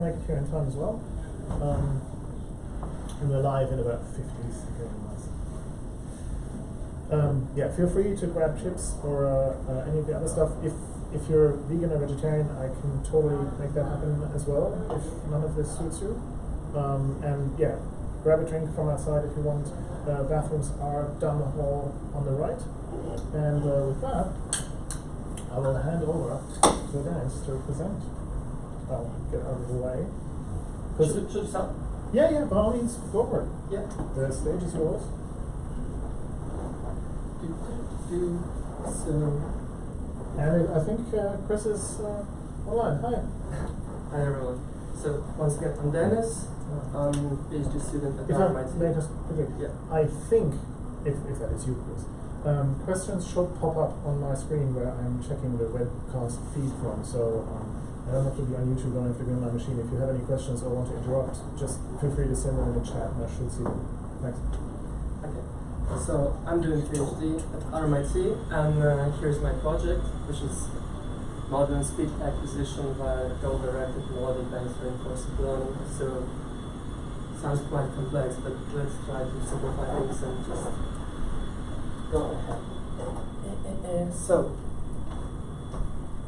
Make it here in time as well. And we're live in about 50 seconds. Yeah, feel free to grab chips or any of the other stuff. If you're vegan or vegetarian, I can totally make that happen as well if none of this suits you. And yeah, grab a drink from outside if you want. Bathrooms are down the hall on the right. And with that, I will hand over to the guys to present. I'll get out of the way. Should it start? Yeah, by all means, go for it. Yeah. The stage is yours. So, And I think Chris is online. Hi. hi everyone. So, once again, I'm Dennis. I'm a PhD student at If I MIT. may just quickly, Yeah. I think, if that is you, Chris, questions should pop up on my screen where I'm checking the webcast feed from. So I don't have to be on YouTube, don't have to be on my machine. If you have any questions or want to interrupt, just feel free to send them in the chat and I should see them. Thanks. Okay. So, I'm doing PhD at RMIT, and here's my project, which is modern speech acquisition via goal-directed melodic-based reinforcement learning. So, sounds quite complex, but let's try to simplify things and just go ahead. So,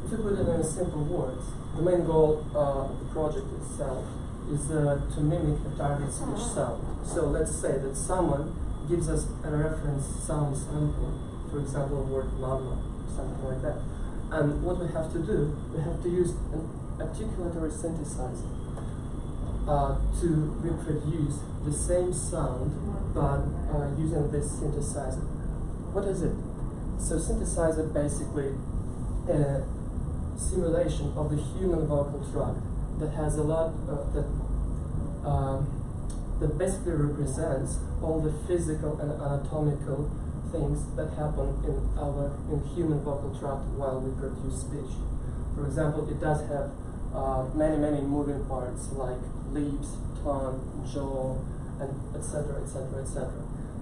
if you put it in simple words, the main goal of the project itself is to mimic a target speech sound. So let's say that someone gives us a reference sound sample, for example, the word mama, something like that. And what we have to do, we have to use an articulatory synthesizer to reproduce the same sound, but using this synthesizer. What is it? So synthesizer basically simulation of the human vocal tract that has a lot that basically represents all the physical and anatomical things that happen in human vocal tract while we produce speech. For example, it does have many moving parts like lips, tongue, jaw, and etc.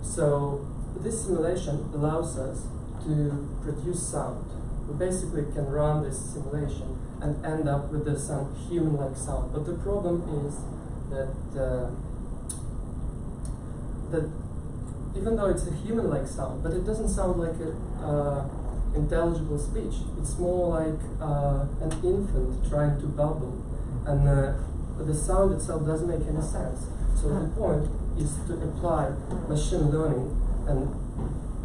So this simulation allows us to produce sound. We basically can run this simulation and end up with some human-like sound. But the problem is that even though it's a human-like sound, but it doesn't sound like an intelligible speech. It's more like an infant trying to babble, and the sound itself doesn't make any sense. So the point is to apply machine learning, and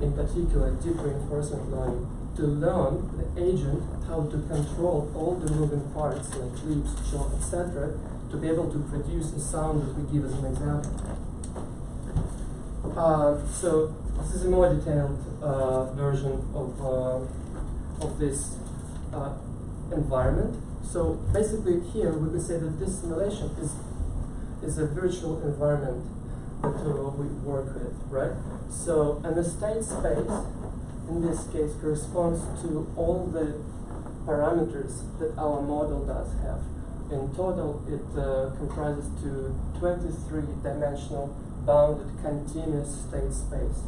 in particular deep reinforcement learning, to learn the agent how to control all the moving parts like lips, jaw, etc., to be able to produce the sound that we give as an example. So this is a more detailed version of this environment. So basically here we could say that this simulation is a virtual environment that we work with, right? So, and the state space in this case corresponds to all the parameters that our model does have. In total, it comprises to 23-dimensional bounded continuous state space.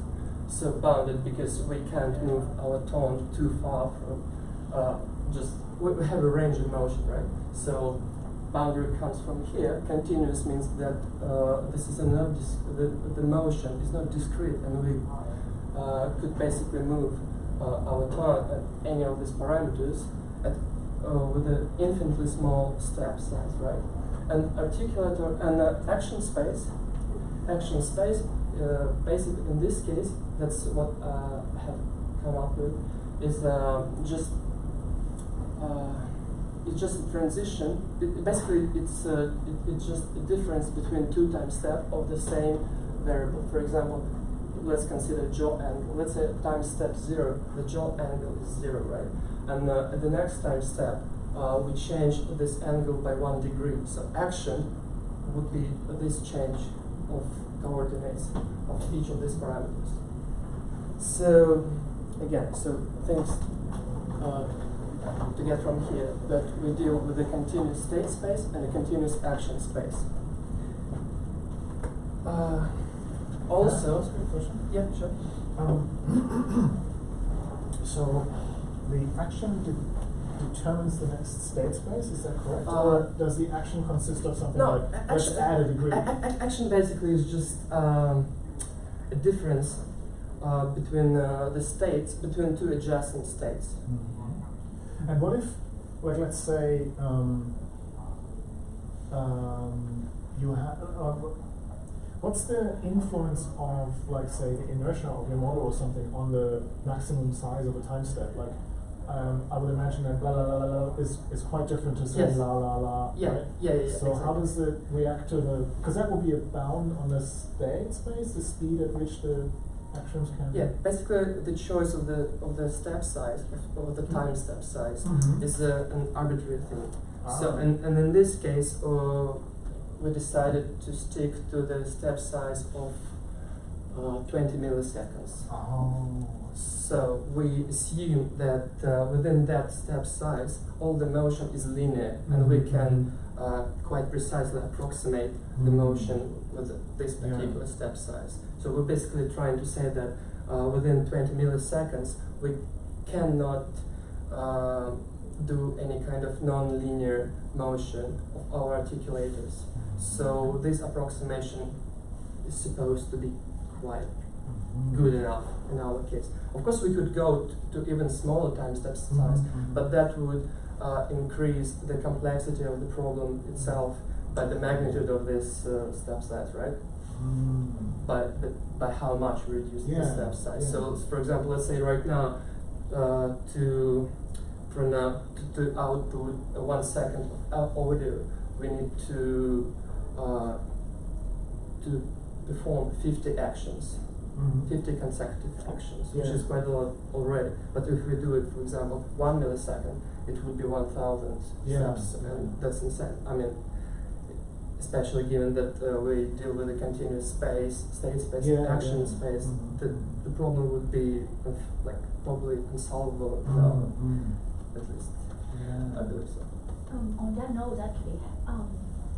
So bounded because we can't move our tone too far from we have a range of motion, right? So boundary comes from here. Continuous means that this is the motion is not discrete, and we could basically move our tongue at any of these parameters with an infinitely small step size, right? And articulator and action space. Action space, basically in this case, that's what I have come up with, is it's just a transition. Basically, it's just a difference between two time step of the same variable. For example, let's consider jaw angle. Let's say time step 0, the jaw angle is 0, right? And at the next time step, we change this angle by 1 degree. So action would be this change of coordinates of each of these parameters. So again, so things to get from here, that we deal with a continuous state space and a continuous action space. Also, that's a good question. yeah, sure. So the action determines the next state space. Is that correct? Or does the action consist of something like let's add a degree? Action basically is just a difference between the states, between two adjacent states. Mm-hmm. And what if, like, let's say you have. What's the influence of, like, say, the inertia of your model or something on the maximum size of a time step? Like, I would imagine that la la la la la is quite different to say la la la. Yeah, right? yeah. So exactly. how does it react to the? Because that will be a bound on the state space, the speed at which the actions can. Yeah, basically the choice of the step size, of the time step size, is an arbitrary thing. So and in this case, we decided to stick to the step size of 20 milliseconds. Oh. So we assume that within that step size, all the motion is linear, and we can quite precisely approximate the motion with this particular step size. So we're basically trying to say that within 20 milliseconds, we cannot do any kind of non-linear motion of our articulators. So this approximation is supposed to be quite good enough in our case. Of course, we could go to even smaller time step size, but that would increase the complexity of the problem itself by the magnitude of this step size, right? By how much we reduce the step size. Yeah. So, for example, let's say right now, to output 1 second of audio, we need to perform 50 actions, 50 consecutive actions, which is quite a lot already. But if we do it, for example, 1 millisecond, it would be 1,000 steps, and that's insane. I mean, especially given that we deal with a continuous space, state space, and action space, the problem would be like probably unsolvable now, at least. I believe so. On that note, actually,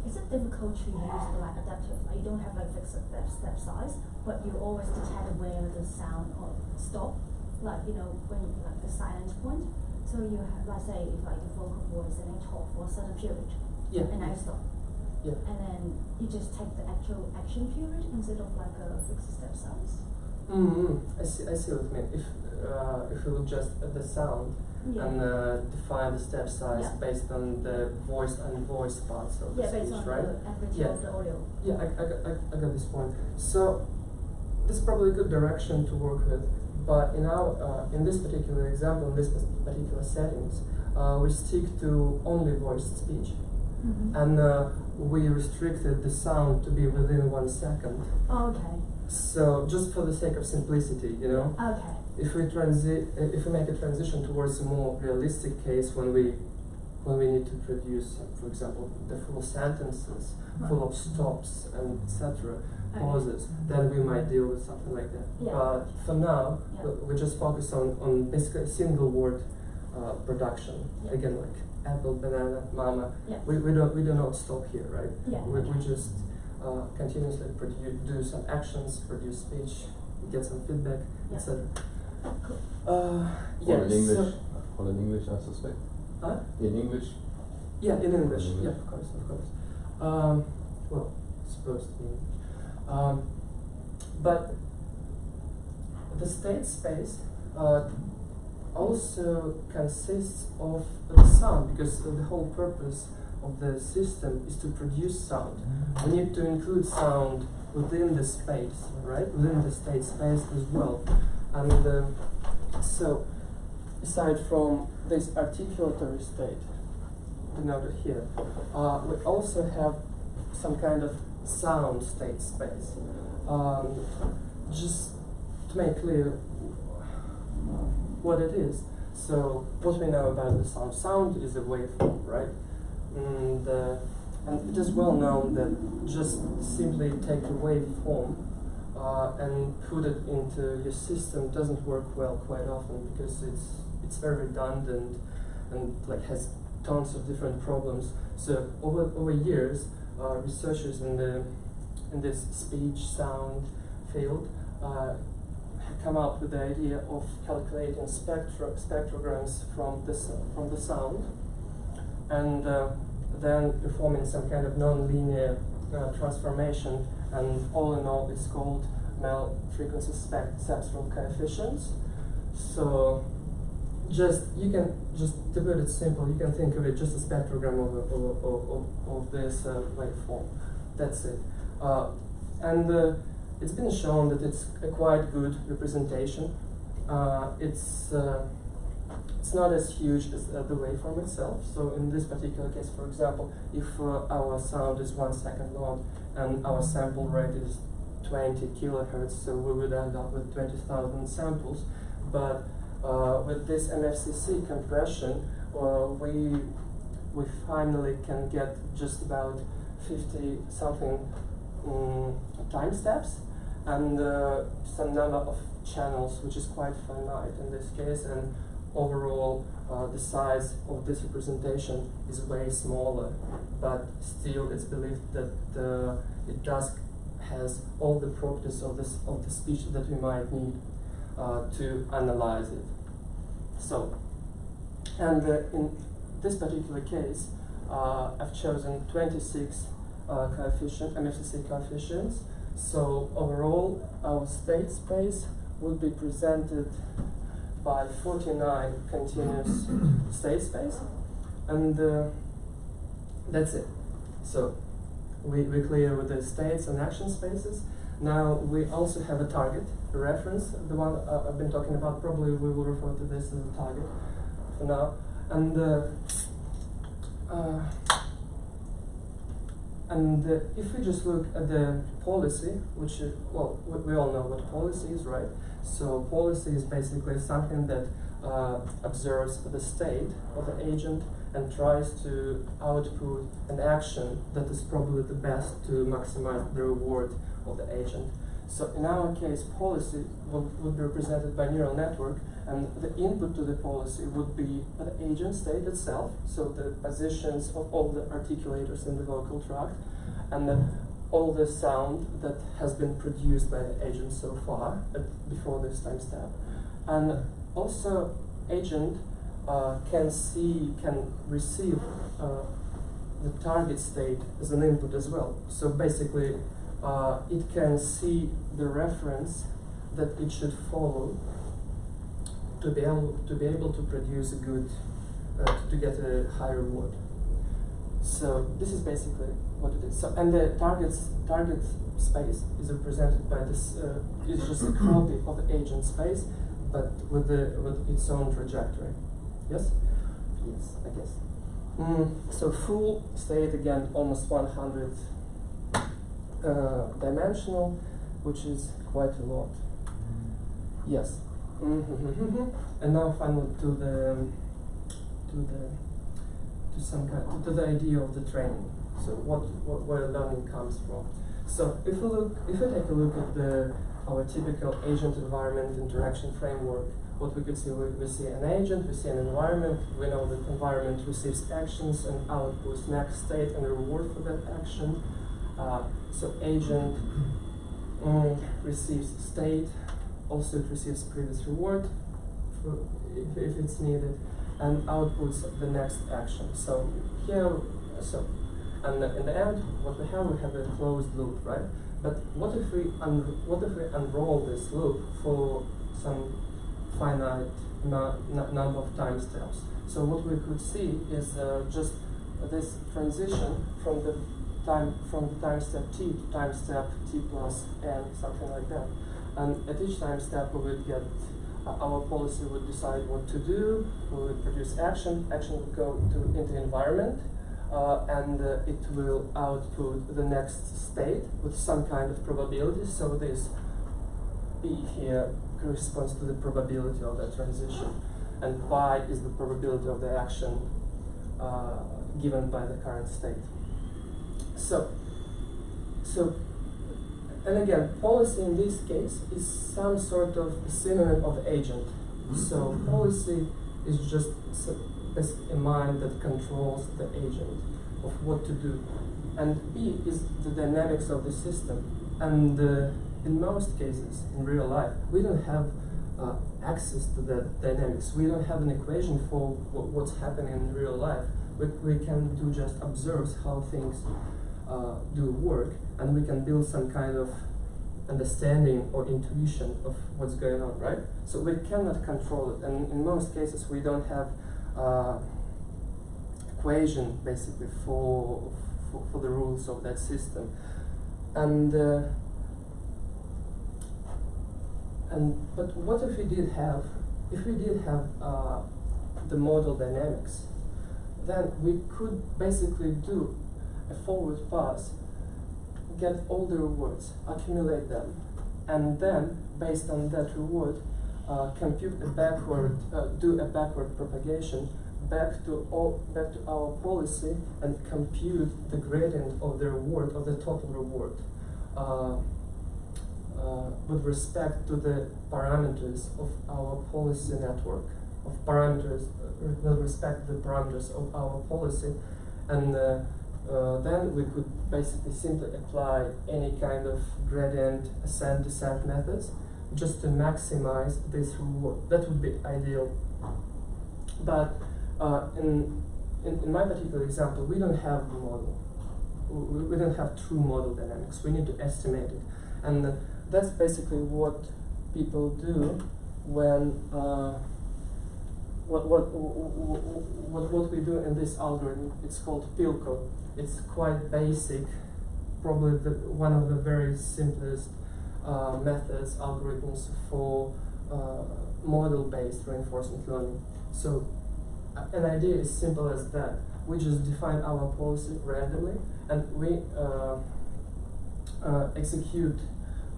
is it difficult to use like adaptive? Like you don't have like fixed step size, but you always detect where the sound or stop, like when like the silent point. So you have, let's say, if like the vocal voice and I talk for a certain period, and I stop. Yeah. And then you just take the actual action period instead of like a fixed step size. I see what you mean. If you look just at the sound and define the step size based on the voiced and unvoiced parts of the speech, based on right? the average of the audio. Yeah, I got this point. So this is probably a good direction to work with. But in this particular example, in this particular settings, we stick to only voiced speech. And we restricted the sound to be within 1 second. Okay. So just for the sake of simplicity, Okay. if we make a transition towards a more realistic case when we need to produce, for example, the full sentences, full of stops and etc. pauses, then we might deal with something like that. But for now, we just focus on basically a single word production. Again, like apple, banana, mama. We do not stop here, right? We just continuously do some actions, produce speech, get some feedback, etc. All in English, I suspect. In English? Yeah, in English. Yeah, of course. Well, supposed to be English. But the state space also consists of the sound, because the whole purpose of the system is to produce sound. We need to include sound within the space, right? Within the state space as well. And so, aside from this articulatory state denoted here, we also have some kind of sound state space. Just to make clear what it is. So, what we know about the sound. Sound is a waveform, right? And it is well known that just simply take a waveform and put it into your system doesn't work well quite often, because it's very redundant and like has tons of different problems. So over years, researchers in this speech sound field come up with the idea of calculating spectrograms from the sound, and then performing some kind of non-linear transformation, and all in all, it's called ML frequency spectral coefficients. So, you can to put it simple, you can think of it just a spectrogram of this waveform. That's it. And it's been shown that it's a quite good representation. It's not as huge as the waveform itself. So in this particular case, for example, if our sound is 1 second long and our sample rate is 20 kilohertz, so we would end up with 20,000 samples. But with this MFCC compression, we finally can get just about 50-something time steps, and some number of channels, which is quite finite in this case, and overall the size of this representation is way smaller, but still it's believed that it has all the properties of the speech that we might need to analyze it. So, and in this particular case, I've chosen 26 MFCC coefficients. So overall, our state space would be presented by 49 continuous state space, and that's it. So we're clear with the states and action spaces. Now we also have a target, a reference, the one I've been talking about. Probably we will refer to this as a target for now. And if we just look at the policy, which is, well, we all know what policy is, right? So policy is basically something that observes the state of the agent and tries to output an action that is probably the best to maximize the reward of the agent. So in our case, policy would be represented by neural network, and the input to the policy would be the agent state itself, so the positions of all the articulators in the vocal tract, and all the sound that has been produced by the agent so far before this time step. And also, agent can receive the target state as an input as well. So basically, it can see the reference that it should follow to be able to produce a good, to get a high reward. So this is basically what it is. So, and the target space is represented by this. It's just a copy of the agent space, but with its own trajectory. Yes. Yes, I guess. So full state, again, almost 100 dimensional, which is quite a lot. Yes. And now finally to the idea of the training. So where learning comes from. So if we take a look at our typical agent environment interaction framework, what we could see, we see an agent, we see an environment. We know that environment receives actions and outputs next state and reward for that action. So agent receives state, also it receives previous reward if it's needed, and outputs the next action. So here, and in the end, what we have a closed loop, right? But what if we unroll this loop for some finite number of time steps? So what we could see is just this transition from the time step t to time step t plus n, something like that. And at each time step, we would get our policy would decide what to do. We would produce action. Action would go into the environment, and it will output the next state with some kind of probability. So this p here corresponds to the probability of that transition, and pi is the probability of the action given by the current state. And again, policy in this case is some sort of synonym of agent. So policy is just basically a mind that controls the agent of what to do. And P is the dynamics of the system. And in most cases, in real life, we don't have access to the dynamics. We don't have an equation for what's happening in real life. We can do just observe how things do work, and we can build some kind of understanding or intuition of what's going on, right? So we cannot control it, and in most cases we don't have equation basically for the rules of that system, and but what if we did have the model dynamics? Then we could basically do a forward pass, get all the rewards, accumulate them, and then based on that reward, compute a backward, do a backward propagation back to our policy and compute the gradient of the reward, of the total reward, with respect to the parameters of our policy network, of parameters with respect to the parameters of our policy, and then we could basically simply apply any kind of gradient ascent descent methods just to maximize this reward. That would be ideal. But in my particular example, we don't have the model. We don't have true model dynamics. We need to estimate it, and that's basically what people do when what we do in this algorithm. It's called PILCO. It's quite basic, probably one of the very simplest methods, algorithms for model-based reinforcement learning. So an idea is simple as that. We just define our policy randomly, and we execute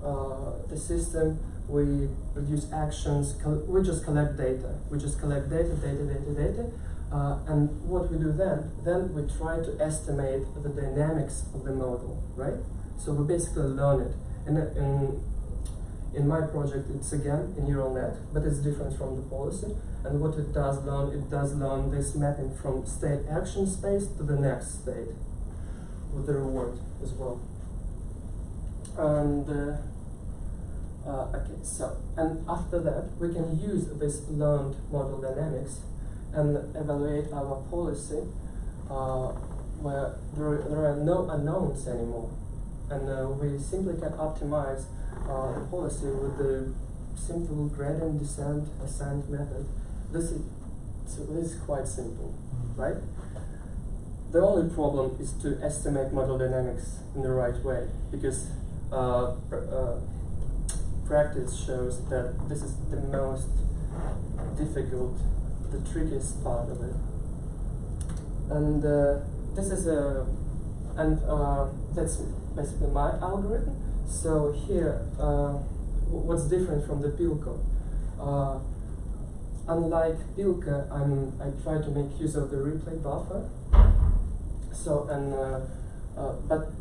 the system. We produce actions. We just collect data. We just collect data, and what we do then we try to estimate the dynamics of the model, right? So we basically learn it. And in my project, it's again a neural net, but it's different from the policy. And what it does learn this mapping from state action space to the next state, with the reward as well. And okay, so, and after that, we can use this learned model dynamics and evaluate our policy where there are no unknowns anymore. And we simply can optimize the policy with the simple gradient descent ascent method. This is quite simple, right? The only problem is to estimate model dynamics in the right way, because practice shows that this is the most difficult, the trickiest part of it. And this is that's basically my algorithm. So here, what's different from the PILCO? Unlike PILCO, I try to make use of the replay buffer. So but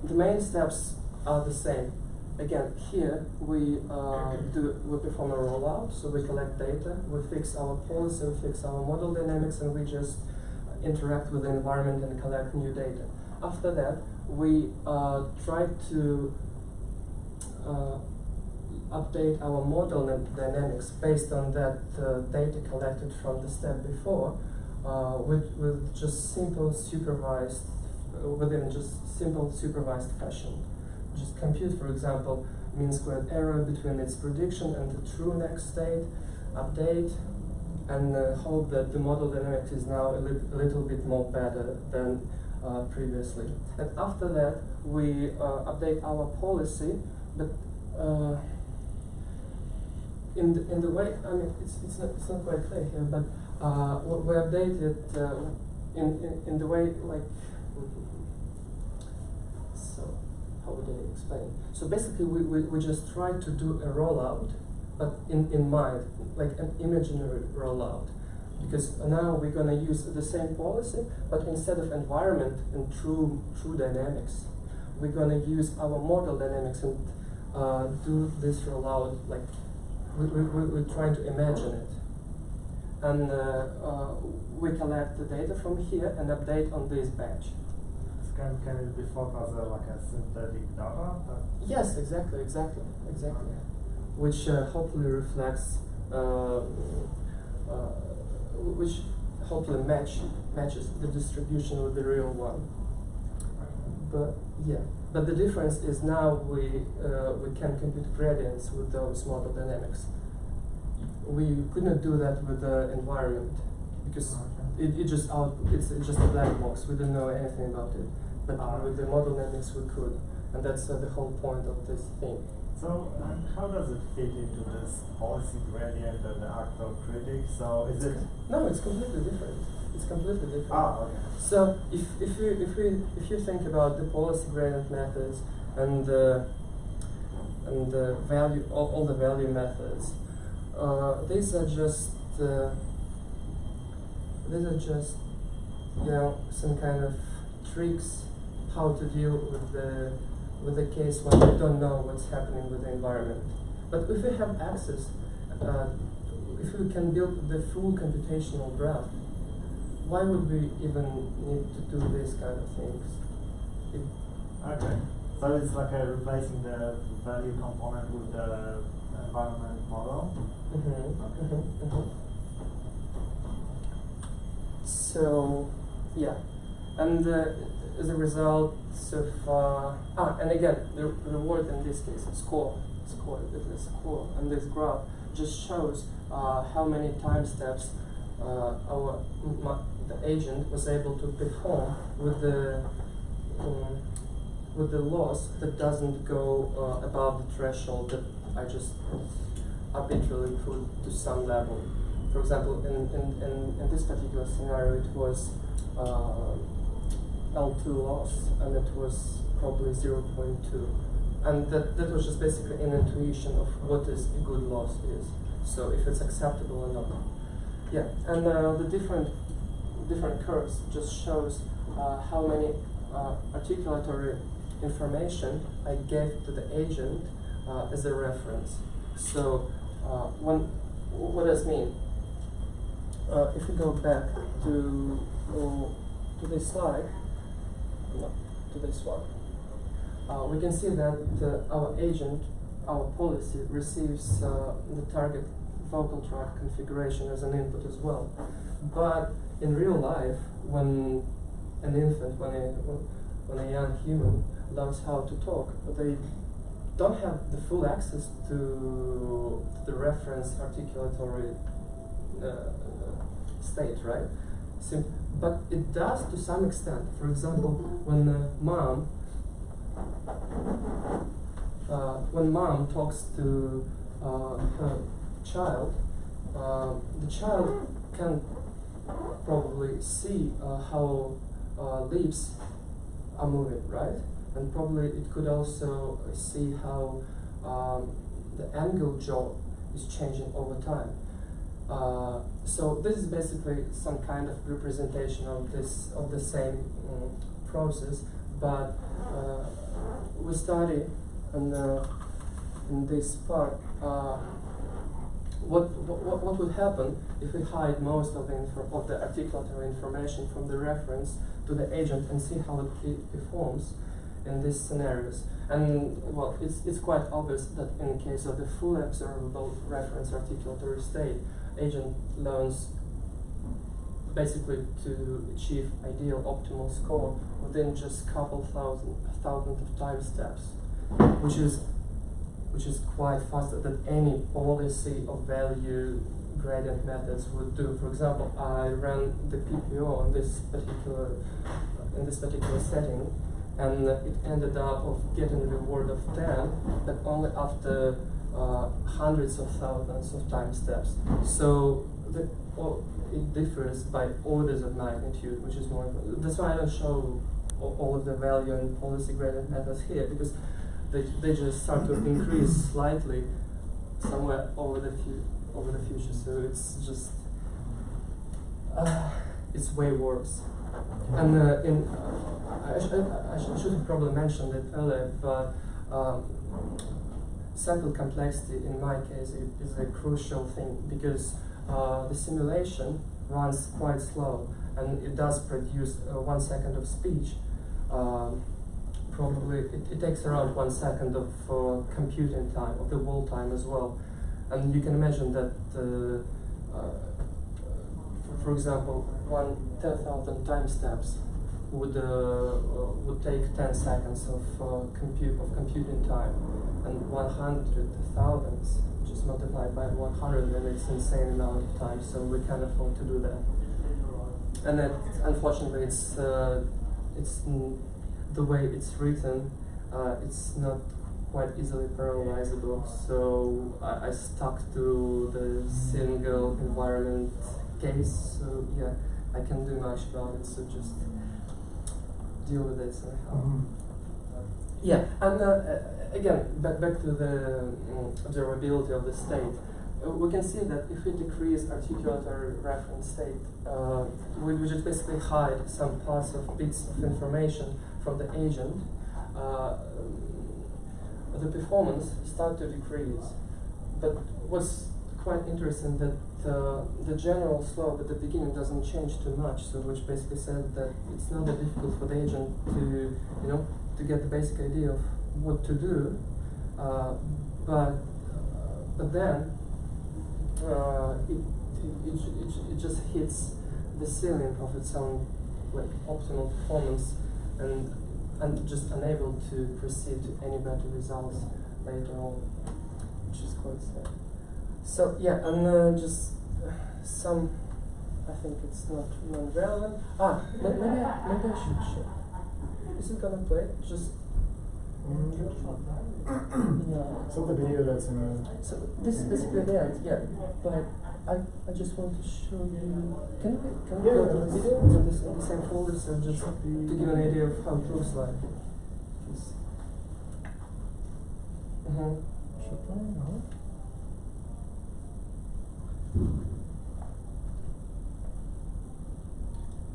the main steps are the same. Again, here we perform a rollout, so we collect data, we fix our policy, we fix our model dynamics, and we just interact with the environment and collect new data. After that, we try to update our model dynamics based on that data collected from the step before, with just simple supervised, within just simple supervised fashion. Just compute, for example, mean squared error between its prediction and the true next state, update, and hope that the model dynamics is now a little bit more better than previously. And after that, we update our policy, but in the way, I mean, it's not quite clear here, but we update it in the way like. So how would I explain? So basically, we just try to do a rollout, but in mind, like an imaginary rollout. Because now we're going to use the same policy, but instead of environment and true dynamics, we're going to use our model dynamics and do this rollout, like we're trying to imagine it. And we collect the data from here and update on this batch. can it be thought as like a synthetic data? Yes, exactly. Which hopefully reflects, which hopefully matches the distribution with the real one. But yeah, but the difference is now we can compute gradients with those model dynamics. We couldn't do that with the environment because it's just a black box. We didn't know anything about it. But with the model dynamics we could, and that's the whole point of this thing. So how does it fit into this policy gradient and the actor critic? So is it? No, it's completely different. It's completely different. Okay. So if you think about the policy gradient methods and the value all the value methods, these are just some kind of tricks how to deal with the case when we don't know what's happening with the environment. But if we have access, if we can build the full computational graph, why would we even need to do these kind of things? Okay. So it's like replacing the value component with the environment model? So, yeah. And as a result of, and again, the word in this case is score. And this graph just shows how many time steps the agent was able to perform with the loss that doesn't go above the threshold that I just arbitrarily put to some level. For example, in this particular scenario, it was L2 loss, and it was probably 0.2. And that was just basically an intuition of what is a good loss is. So if it's acceptable or not. Yeah, and the different curves just shows how many articulatory information I gave to the agent as a reference. So what does it mean? If we go back to this slide, no, to this one, we can see that our agent, our policy, receives the target vocal tract configuration as an input as well. But in real life, when an infant, when a young human learns how to talk, they don't have the full access to the reference articulatory state, right? But it does to some extent. For example, when mom talks to her child, the child can probably see how lips are moving, right? And probably it could also see how the angle jaw is changing over time. So this is basically some kind of representation of the same process, but we study in this part what would happen if we hide most of the articulatory information from the reference to the agent and see how it performs in these scenarios. And well, it's quite obvious that in case of the fully observable reference articulatory state, agent learns basically to achieve ideal optimal score within just a couple thousand of time steps, which is quite faster than any policy of value gradient methods would do. For example, I ran the PPO in this particular setting, and it ended up of getting a reward of 10, but only after hundreds of thousands of time steps. So it differs by orders of magnitude, which is more important. That's why I don't show all of the value and policy gradient methods here, because they just start to increase slightly somewhere over the future. So it's just it's way worse. And I should have probably mentioned it earlier, but sample complexity in my case is a crucial thing, because the simulation runs quite slow and it does produce 1 second of speech, probably it takes around 1 second of computing time, of the wall time as well. And you can imagine that, for example, 10,000 time steps would take 10 seconds of computing time, and 100,000 just multiplied by 100, and it's insane amount of time. So we can't afford to do that. And that, unfortunately, it's the way it's written. It's not quite easily parallelizable. So I stuck to the single environment case. So yeah, I can't do much about it. So just deal with it somehow. Mm-hmm. Yeah, and again, back to the observability of the state. We can see that if we decrease articulatory reference state, we just basically hide some parts of bits of information from the agent. The performance start to decrease. But what's quite interesting that the general slope at the beginning doesn't change too much. So which basically says that it's not that difficult for the agent to to get the basic idea of what to do. But then it just hits the ceiling of its own optimal performance and just unable to proceed to any better results later on, which is quite sad. So yeah, and just some, I think it's not non-relevant. Maybe I should check. Is it gonna play? Just So the video that's in the... So this is basically the end, yeah. But I just want to show you. Can we go to the video in the same folder, so just to give you an idea of how it looks like. Should play? No?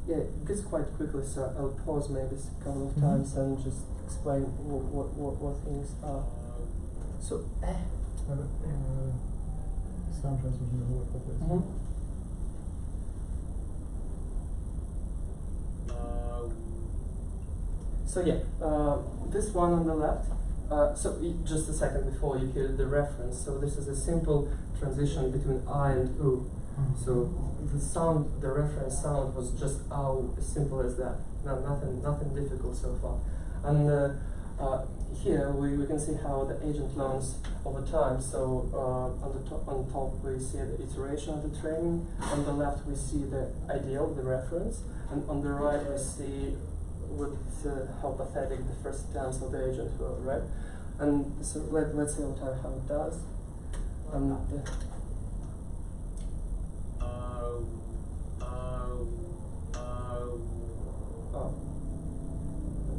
Yeah, it goes quite quickly, so I'll pause maybe a couple of times and just explain what things are. So, sound transmission doesn't work properly. So yeah, this one on the left. Just a second before you hear the reference. So this is a simple transition between I and U. So the sound, the reference sound was just as simple as that. Nothing difficult so far. And here we can see how the agent learns over time. So on top we see the iteration of the training. On the left we see the ideal, the reference, and on the right we see how pathetic the first glance of the agent were, right? And so let's see over time how it does.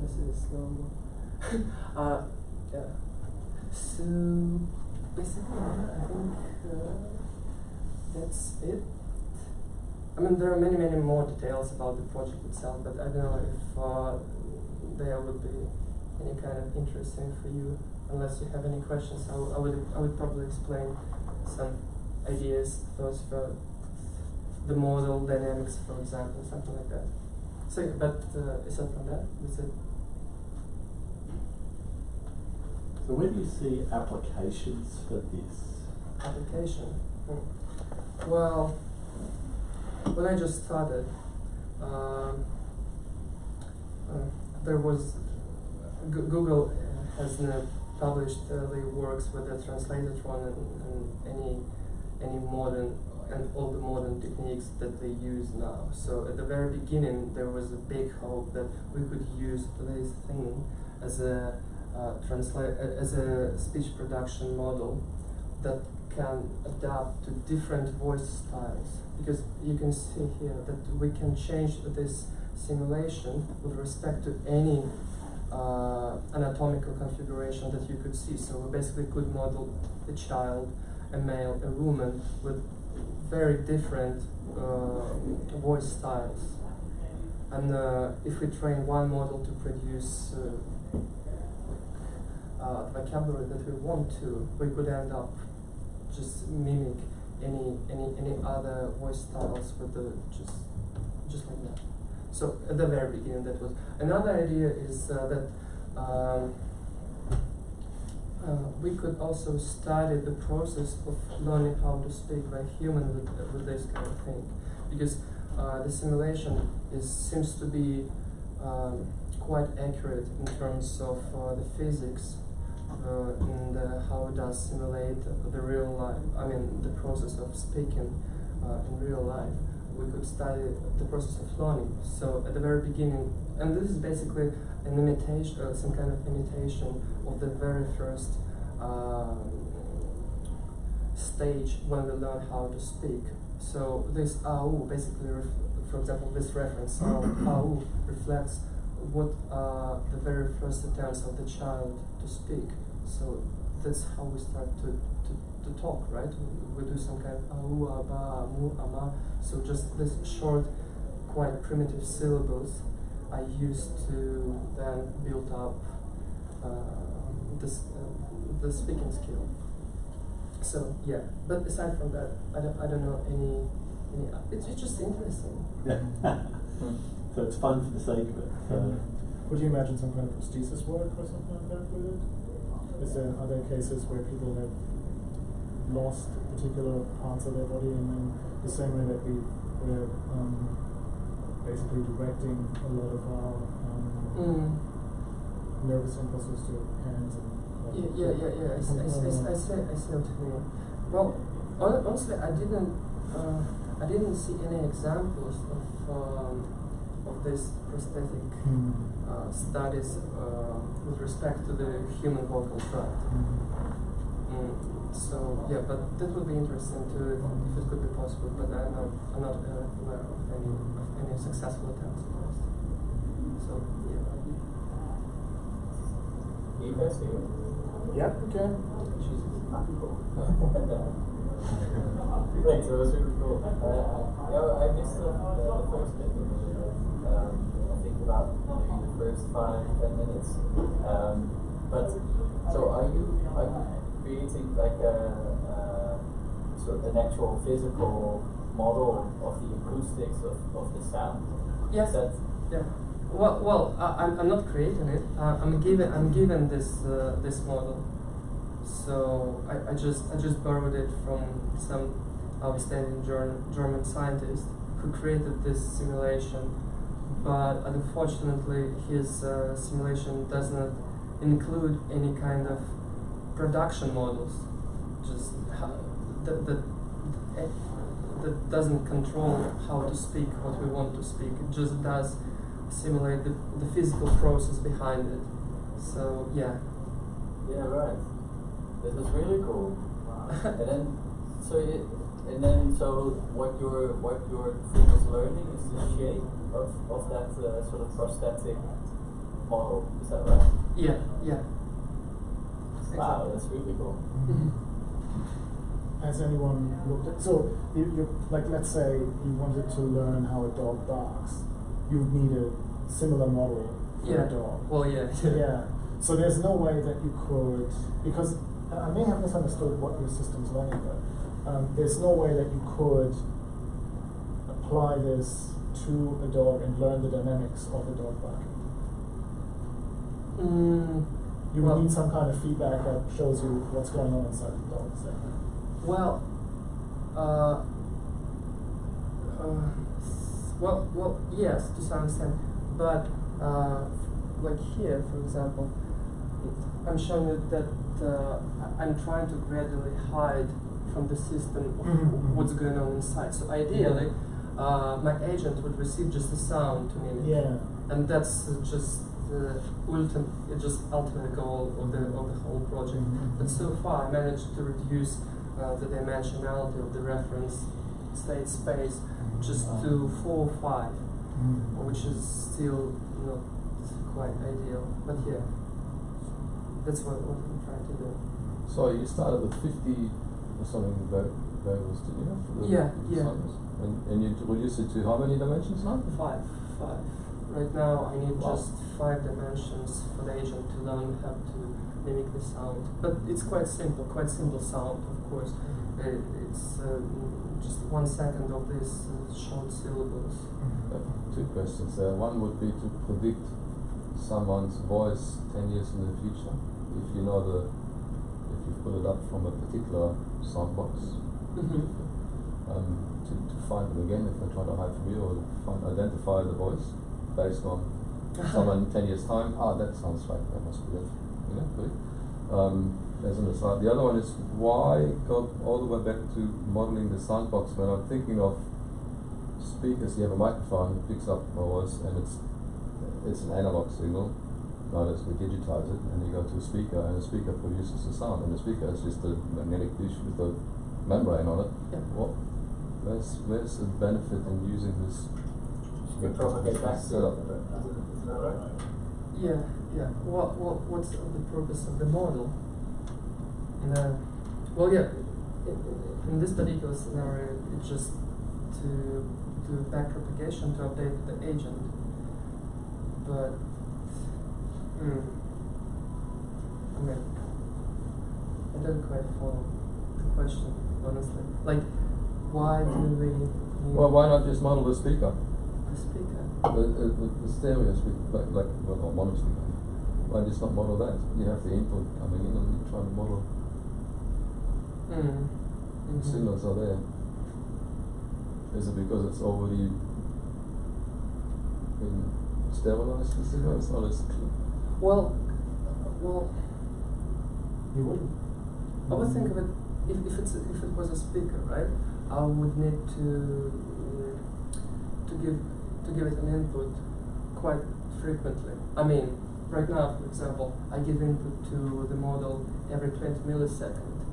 This is slow. Yeah. So basically, I think that's it. I mean, there are many more details about the project itself, but I don't know if there would be any kind of interesting for you. Unless you have any questions, I would probably explain some ideas, those for the model dynamics, for example, something like that. So, but aside from that, that's it. So where do you see applications for this? Application? Well, when I just started, there was Google has published the works with the translatron and any modern and all the modern techniques that they use now. So at the very beginning, there was a big hope that we could use this thing as a as a speech production model that can adapt to different voice styles. Because you can see here that we can change this simulation with respect to any anatomical configuration that you could see. So we basically could model a child, a male, a woman with very different voice styles. And if we train one model to produce vocabulary that we want to, we could end up just mimic any other voice styles with the just like that. So at the very beginning, that was another idea. Is that we could also study the process of learning how to speak by human with this kind of thing, because the simulation seems to be quite accurate in terms of the physics and how it does simulate the real life. I mean, the process of speaking in real life. We could study the process of learning. So at the very beginning, and this is basically an imitation, some kind of imitation of the very first stage when we learn how to speak. So this AU basically, for example, this reference sound AU reflects what are the very first attempts of the child to speak. So that's how we start to talk, right? We do some kind of AU, ABA, AMU, AMA. So just this short, quite primitive syllables I used to then build up the speaking skill. So yeah, but aside from that, I don't know any. It's just interesting. Yeah. So it's fun for the sake of it. Would you imagine some kind of prosthesis work or something like that with it? Are there cases where people have lost particular parts of their body, and then the same way that we're basically directing a lot of our nervous impulses to hands and Yeah. I see what you mean. Well, honestly, I didn't see any examples of this prosthetic studies with respect to the human vocal tract. So yeah, but that would be interesting too if it could be possible. But I'm not aware of any successful attempts at least. So yeah. You guys hear me? Yeah, okay. Thanks, that was really cool. I missed the first bit. I think about maybe the first 5-10 minutes. But so are you creating like a sort of an actual physical model of the acoustics of the sound? Yes. Yeah. Well, I'm not creating it. I'm given this model. So I just borrowed it from some outstanding German scientist who created this simulation, but unfortunately his simulation does not include any kind of production models. Just that doesn't control how to speak what we want to speak. It just does simulate the physical process behind it. So yeah. Yeah, right. That was really cool. And then so what your thing is learning is the shape of that sort of prosthetic model. Is that right? Yeah. Wow, that's really cool. Has anyone looked at, so you like, let's say you wanted to learn how a dog barks, you'd need a similar model for a dog. Well, yeah. Yeah. So there's no way that you could, because I may have misunderstood what your system's learning, but there's no way that you could apply this to a dog and learn the dynamics of a dog barking. You would need some kind of feedback that shows you what's going on inside the dog. Well, yes, to some extent, but like here, for example, I'm showing you that I'm trying to gradually hide from the system what's going on inside. So ideally, my agent would receive just a sound to mimic. Yeah. And that's just the ultimate goal of the whole project. But so far, I managed to reduce the dimensionality of the reference state space just to 4 or 5, which is still not quite ideal. But yeah, that's what I'm trying to do. So you started with 50 or something variables, didn't you? Yeah. And you reduced it to how many dimensions now? 5. right now I need just 5 dimensions for the agent to learn how to mimic the sound. But it's quite simple sound, of course. It's just 1 second of these short syllables. Two questions there. One would be to predict someone's voice 10 years in the future. If you know if you put it up from a particular sound box, to find them again if they're trying to hide from you, or identify the voice based on someone 10 years time. That sounds like that must be it. There's an aside. The other one is why go all the way back to modeling the sound box when I'm thinking of speakers. You have a microphone, it picks up my voice, and it's an analog signal. Nowadays we digitize it, and you go to a speaker, and the speaker produces the sound, and the speaker is just a magnetic dish with a membrane on it. Yeah. Where's the benefit in using this? You propagate back to setup? isn't that right? Yeah. What's the purpose of the model? In this particular scenario, it's just to do back propagation to update the agent. But I don't quite follow the question, honestly. Like, why do we need Well, why not just model the speaker? the speaker? The stereo speaker, not mono speaker. Why just not model that? You have the input coming in and you try to model. The signals are there. Is it because it's already been sterilized, the signal? It's not as clear. Well, You wouldn't. I would think of it if it was a speaker, right? I would need to give it an input quite frequently. I mean, right now, for example, I give input to the model every 20 milliseconds,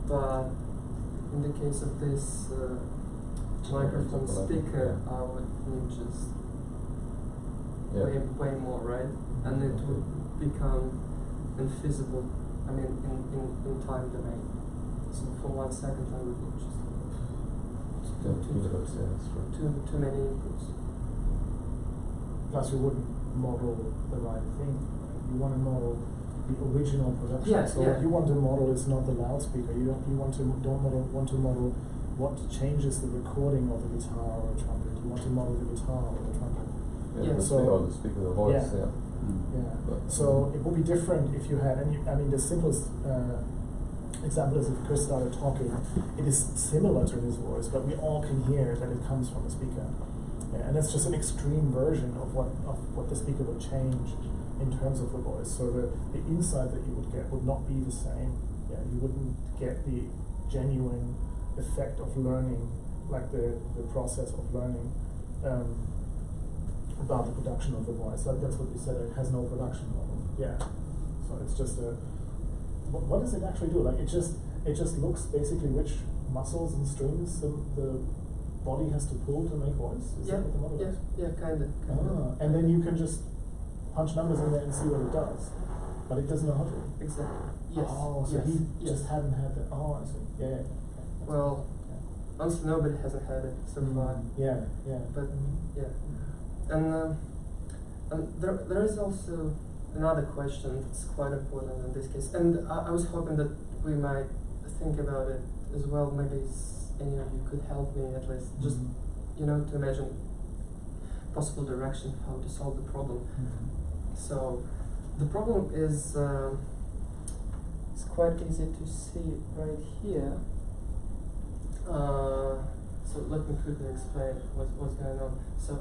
but in the case of this microphone speaker, I would need just way more, right? And it would become infeasible. I mean, in time domain. So for 1 second, I would need just too many inputs. Plus, you wouldn't model the right thing. You want to model the original production. Yes, so yeah. what you want to model is not the loudspeaker. You want to model what changes the recording of the guitar or a trumpet. You want to model the guitar or the trumpet. Yeah, Yeah. the speaker, the voice. Yeah. Yeah. So it would be different if you had, the simplest example is if Chris started talking. It is similar to his voice, but we all can hear that it comes from the speaker. Yeah, and it's just an extreme version of what the speaker would change in terms of the voice. So the insight that you would get would not be the same. Yeah, you wouldn't get the genuine effect of learning, like the process of learning about the production of the voice. That's what you said. It has no production model. Yeah. So it's just what does it actually do? Like it just looks basically which muscles and strings the body has to pull to make voice. Is that what the model does? Yeah, kind of. And then you can just punch numbers in there and see what it does. But it doesn't know how to. Exactly. Yes. Oh, so yes. he yes. just hadn't had that. Oh, I see. Yeah. Well, honestly, nobody hasn't had it so far. Yeah. But yeah, and there is also another question that's quite important in this case, and I was hoping that we might think about it as well. Maybe any of you could help me at least, just to imagine possible direction how to solve the problem. So the problem is it's quite easy to see right here. So let me quickly explain what's going on. So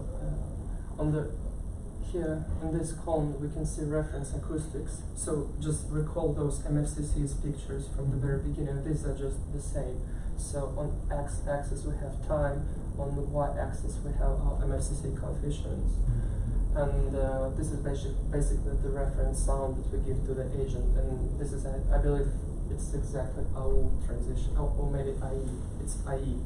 here in this column we can see reference acoustics. So just recall those MFCC's pictures from the very beginning. These are just the same. So on x-axis we have time, on the y-axis we have our MFCC coefficients. And this is basically the reference sound that we give to the agent. And this is, I believe, it's exactly AU transition, or maybe IE. It's IE.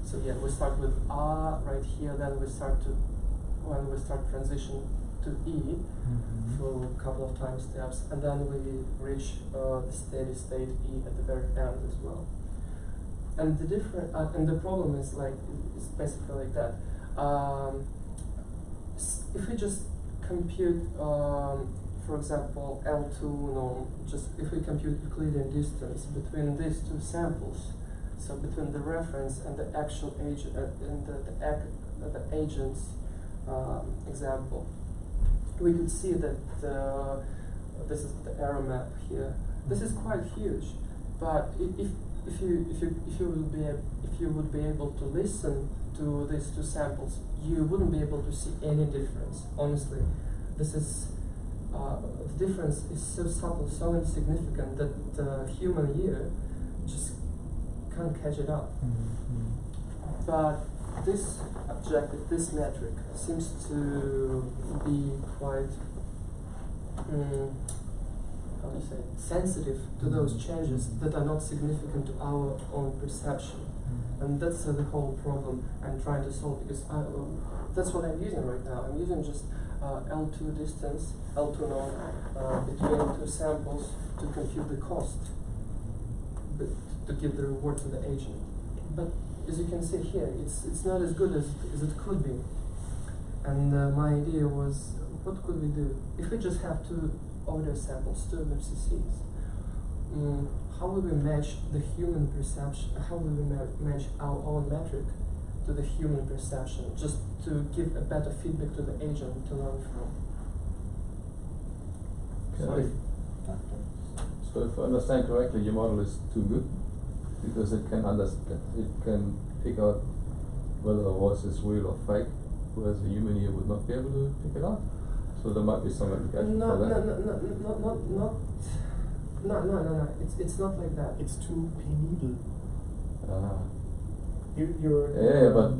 So yeah, we start with A right here, then when we start transition to E for a couple of time steps, and then we reach the steady state E at the very end as well. And the problem is it's basically like that. if we just compute, for example, L2 norm, just if we compute Euclidean distance between these two samples, so between the reference and the actual agent, the agent's example, we could see that this is the error map here. This is quite huge, but if you would be able to listen to these two samples, you wouldn't be able to see any difference. Honestly, this is the difference is so subtle, so insignificant that the human ear just can't catch it up. But this objective, this metric, seems to be quite how do you say, sensitive to those changes that are not significant to our own perception. And that's the whole problem I'm trying to solve, because that's what I'm using right now. I'm using just L2 distance, L2 norm, between two samples to compute the cost, but to give the reward to the agent. But as you can see here, it's not as good as it could be. And my idea was, what could we do? If we just have two audio samples, two MCCs, how will we match the human perception? How will we match our own metric to the human perception, just to give a better feedback to the agent to learn from? So if I understand correctly, your model is too good because it can pick out whether the voice is real or fake, whereas a human ear would not be able to pick it out. So there might be some application for that. No. It's not like that. It's too penibel. Yeah, but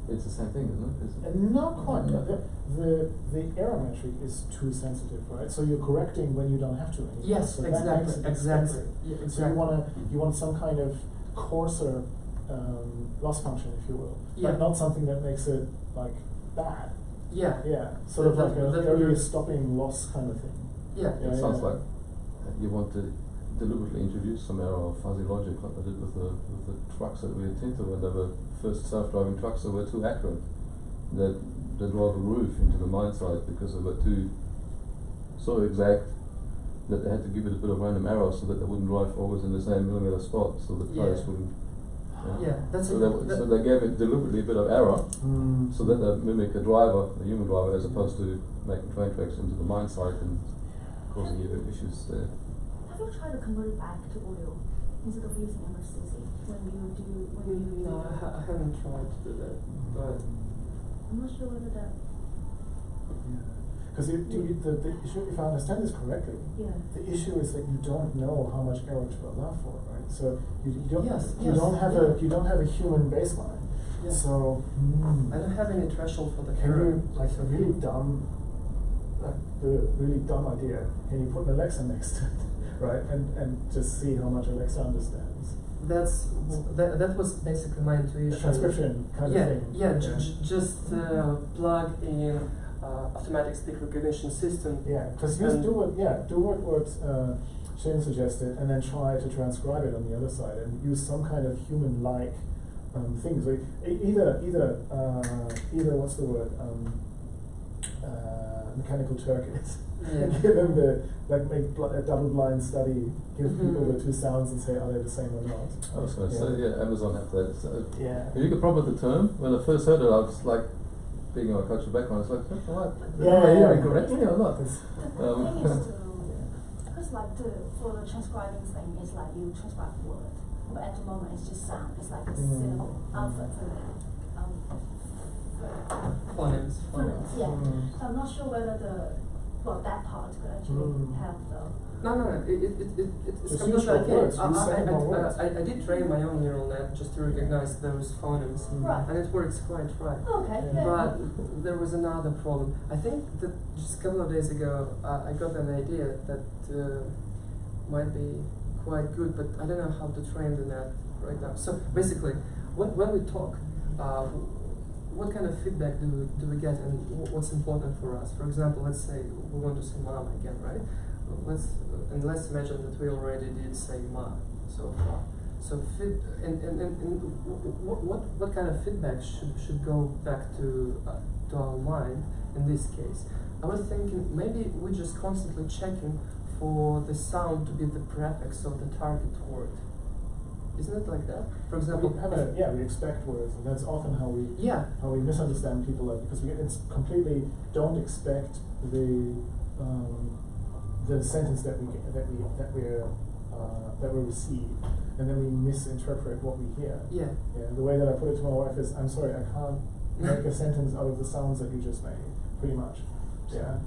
it's the same thing, isn't it? Not quite. The error metric is too sensitive, right? So you're correcting when you don't have to anymore. Yes, so exactly. Yeah, exactly. So you want some kind of coarser loss function, if you will, but not something that makes it like bad. Yeah. Yeah. Sort of like an early stopping loss kind of thing. Yeah. It sounds like you want to deliberately introduce some error of fuzzy logic, like I did with the trucks that we attended to when they were first self-driving trucks that were too accurate. They drove a roof into the mine site because they were too so exact that they had to give it a bit of random error so that they wouldn't drive always in the same millimeter spot, so the tires wouldn't. So they gave it deliberately a bit of error so that they mimic a driver, a human driver, as opposed to making train tracks into the mine site and causing issues there. Have you tried to convert it back to audio instead of using MFCC when you No, I haven't tried to do that, but I'm not sure whether that. Because the issue, if I understand this correctly, the issue is that you don't know how much error to allow for, right? So you don't have a human baseline. Yeah. So I don't have any threshold for the can error. you, like a really dumb, idea? Can you put an Alexa next to it, right? And just see how much Alexa understands. That was basically my intuition. A transcription kind of thing. Just plug in automatic speech recognition system. Yeah, because do what Shane suggested, and then try to transcribe it on the other side, and use some kind of human-like thing. So either what's the word? Mechanical Turk is. Give them make a double blind study, give people the two sounds and say, are they the same or not? I was going to say, Amazon have that. So yeah. If you could problem the term, when I first heard it, I was like, being on a cultural background, it's like, what? Yeah, correctly or not? The thing is because for the transcribing thing, it's like you transcribe word, but at the moment it's just sound. It's like a syllable, alphabet, Phonemes. Yeah. So I'm not sure whether that part could actually have the. No, it's completely okay. I did train my own neural net just to recognize those phonemes, and it works quite right. Okay. But there was another problem. I think that just a couple of days ago, I got an idea that might be quite good, but I don't know how to train the net right now. So basically, when we talk, what kind of feedback do we get, and what's important for us? For example, let's say we want to say mom again, right? Let's imagine that we already did say ma so far. So what kind of feedback should go back to our mind in this case? I was thinking maybe we're just constantly checking for the sound to be the prefix of the target word. Isn't it like that? For example, we expect words, and that's often how we misunderstand people, because it's completely don't expect the sentence that we receive, and then we misinterpret what we hear. Yeah. The way that I put it to my wife is, I'm sorry, I can't make a sentence out of the sounds that you just made, pretty much. Yeah.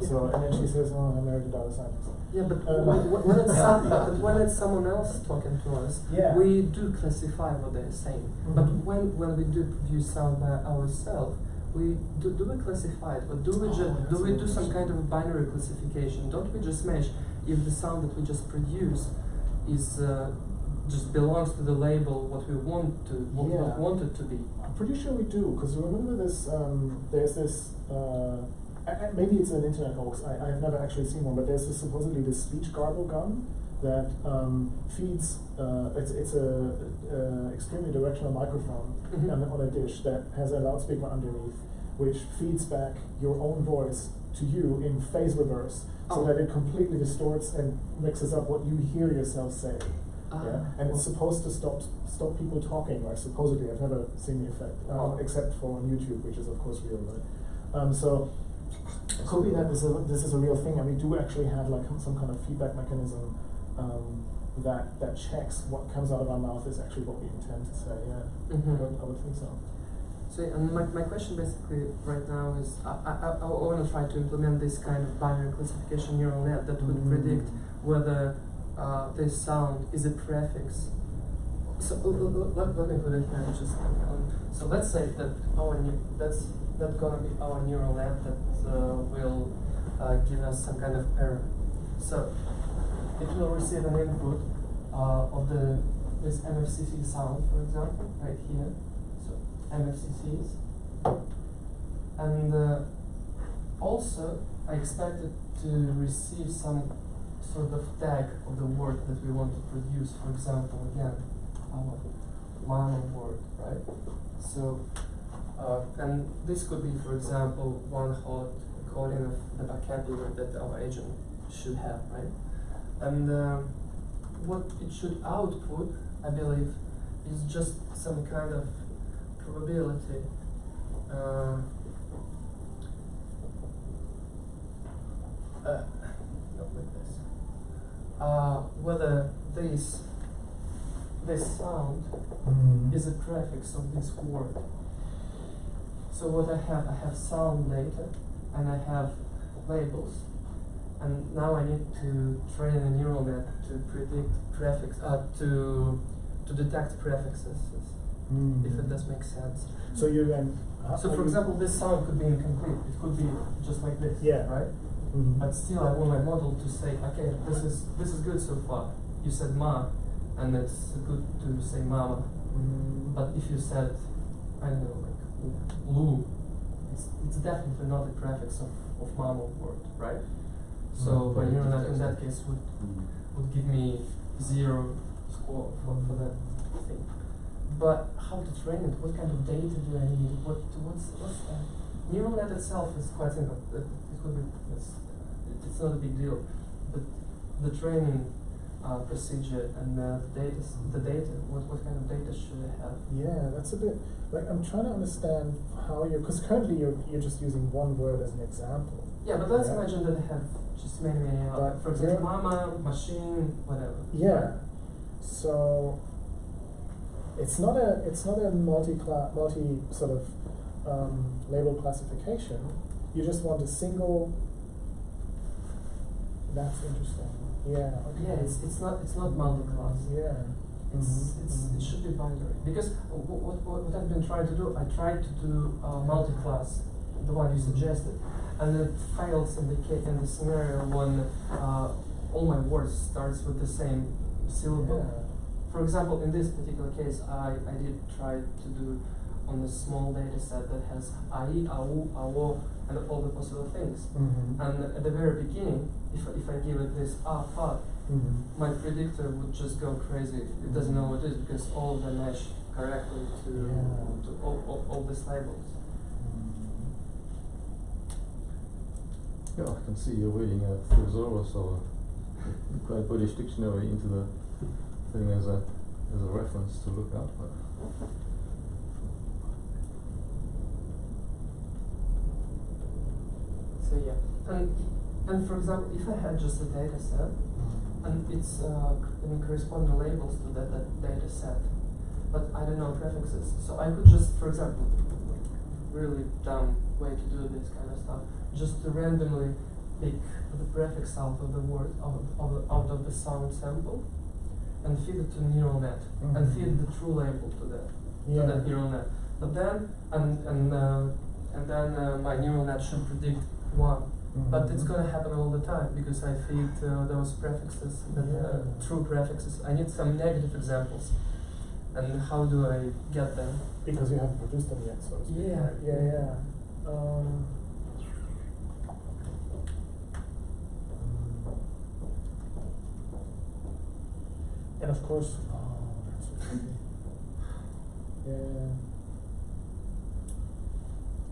So, and then she says, "Oh, I married a data scientist." Yeah, but when it's someone else talking to us, we do classify what they're saying. Mm-hmm. But when we do produce sound by ourselves, we classify it, or do we do some kind of a binary classification? Don't we just measure if the sound that we just produce is just belongs to the label what we want to want it to be? I'm pretty sure we do, because remember this. There's this. Maybe it's an internet hoax. I've never actually seen one, but there's supposedly this speech garble gun that feeds. It's a extremely directional microphone on a dish that has a loudspeaker underneath, which feeds back your own voice to you in phase reverse, so that it completely distorts and mixes up what you hear yourself say. And it's supposed to stop people talking. Like supposedly, I've never seen the effect, except for on YouTube, which is of course real, right? So. Could be that this is a real thing, and we do actually have like some kind of feedback mechanism that checks what comes out of our mouth is actually what we intend to say. Yeah, I would think so. So, and my question basically right now is, I want to try to implement this kind of binary classification neural net that would predict whether this sound is a prefix. So let me put it here. So let's say that that's gonna be our neural net that will give us some kind of error. So it will receive an input of this MFCC sound, for example, right here. So MFCCs, and also I expect it to receive some sort of tag of the word that we want to produce. For example, again, our mama word, right? So. And this could be, for example, one hot coding of the vocabulary that our agent should have, right? And what it should output, I believe, is just some kind of probability. Not like this. Whether this sound is a prefix of this word. So what I have sound data, and I have labels, and now I need to train a neural net to predict prefix, to detect prefixes, if it does make sense. So you then. So for example, this sound could be incomplete. It could be just like this, right? But still, I want my model to say, okay, this is good so far. You said ma, and it's good to say mama. But if you said, I don't know, Lu, it's definitely not a prefix of mama word, right? So my neural net in that case would give me 0 score for that thing. But how to train it? What kind of data do I need? What's that? Neural net itself is quite simple. It's not a big deal, but the training procedure and the data. What kind of data should I have? Yeah, that's a bit. Like I'm trying to understand how because currently you're just using one word as an example. Yeah, but let's imagine that I have just many for example, mama, machine, whatever. Yeah. So it's not a multi sort of label classification. You just want a single. That's interesting. Yeah. Okay. Yeah, it's not multi-class. Yeah. It should be binary, because what I've been trying to do, I tried to do multi-class, the one you suggested, and it fails in the scenario when all my words starts with the same syllable. Yeah. For example, in this particular case, I did try to do on a small data set that has ai, au, awo, and all the possible things. And at the very beginning, if I give it this fa, my predictor would just go crazy. It doesn't know what it is because all of them mesh correctly to all these labels. Yeah, I can see you're reading a thesaurus or a Great British Dictionary into the thing as a reference to look up. So yeah, and for example, if I had just a data set, and it's corresponding labels to that data set, but I don't know prefixes, so I could just, for example, really dumb way to do this kind of stuff, just to randomly pick the prefix out of the word out of the sound sample, and feed it to a neural net, and feed the true label to that neural net. But then and then my neural net should predict one. But it's gonna happen all the time because I feed those prefixes, true prefixes. I need some negative examples. And how do I get them? Because you haven't produced them yet, so to speak. Yeah. Right? Yeah. And of course, that's so tricky. Yeah.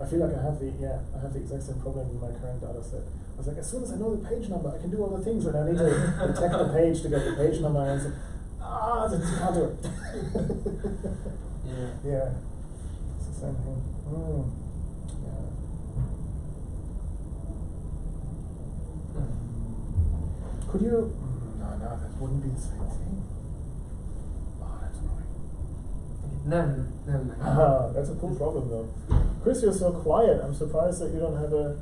I feel like I have the exact same problem with my current data set. I was like, as soon as I know the page number, I can do all the things, and I need to detect the page to get the page number, and it's like, that's can't do it. Yeah. It's the same thing. Yeah. Could you? No, that wouldn't be the same thing. Oh, that's annoying. Never mind. That's a cool problem, though. Chris, you're so quiet. I'm surprised that you don't have a.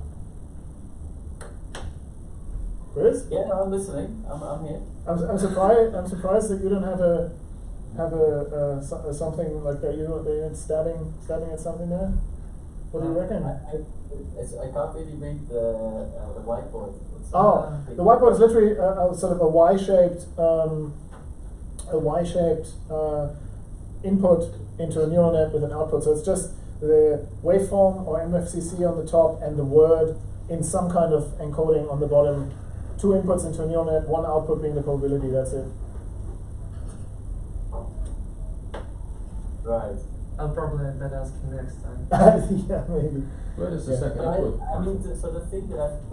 Chris? Yeah, no, I'm listening. I'm here. I'm surprised that you don't have a something like that. You're stabbing at something there. What do you reckon? I can't really read the whiteboard. The whiteboard is literally sort of a Y-shaped input into a neural net with an output. So it's just the waveform or MFCC on the top and the word in some kind of encoding on the bottom. Two inputs into a neural net, one output being the probability. That's it. Right. I'll probably have that ask you next time. Yeah, maybe. Where is the second input? I mean, so the thing that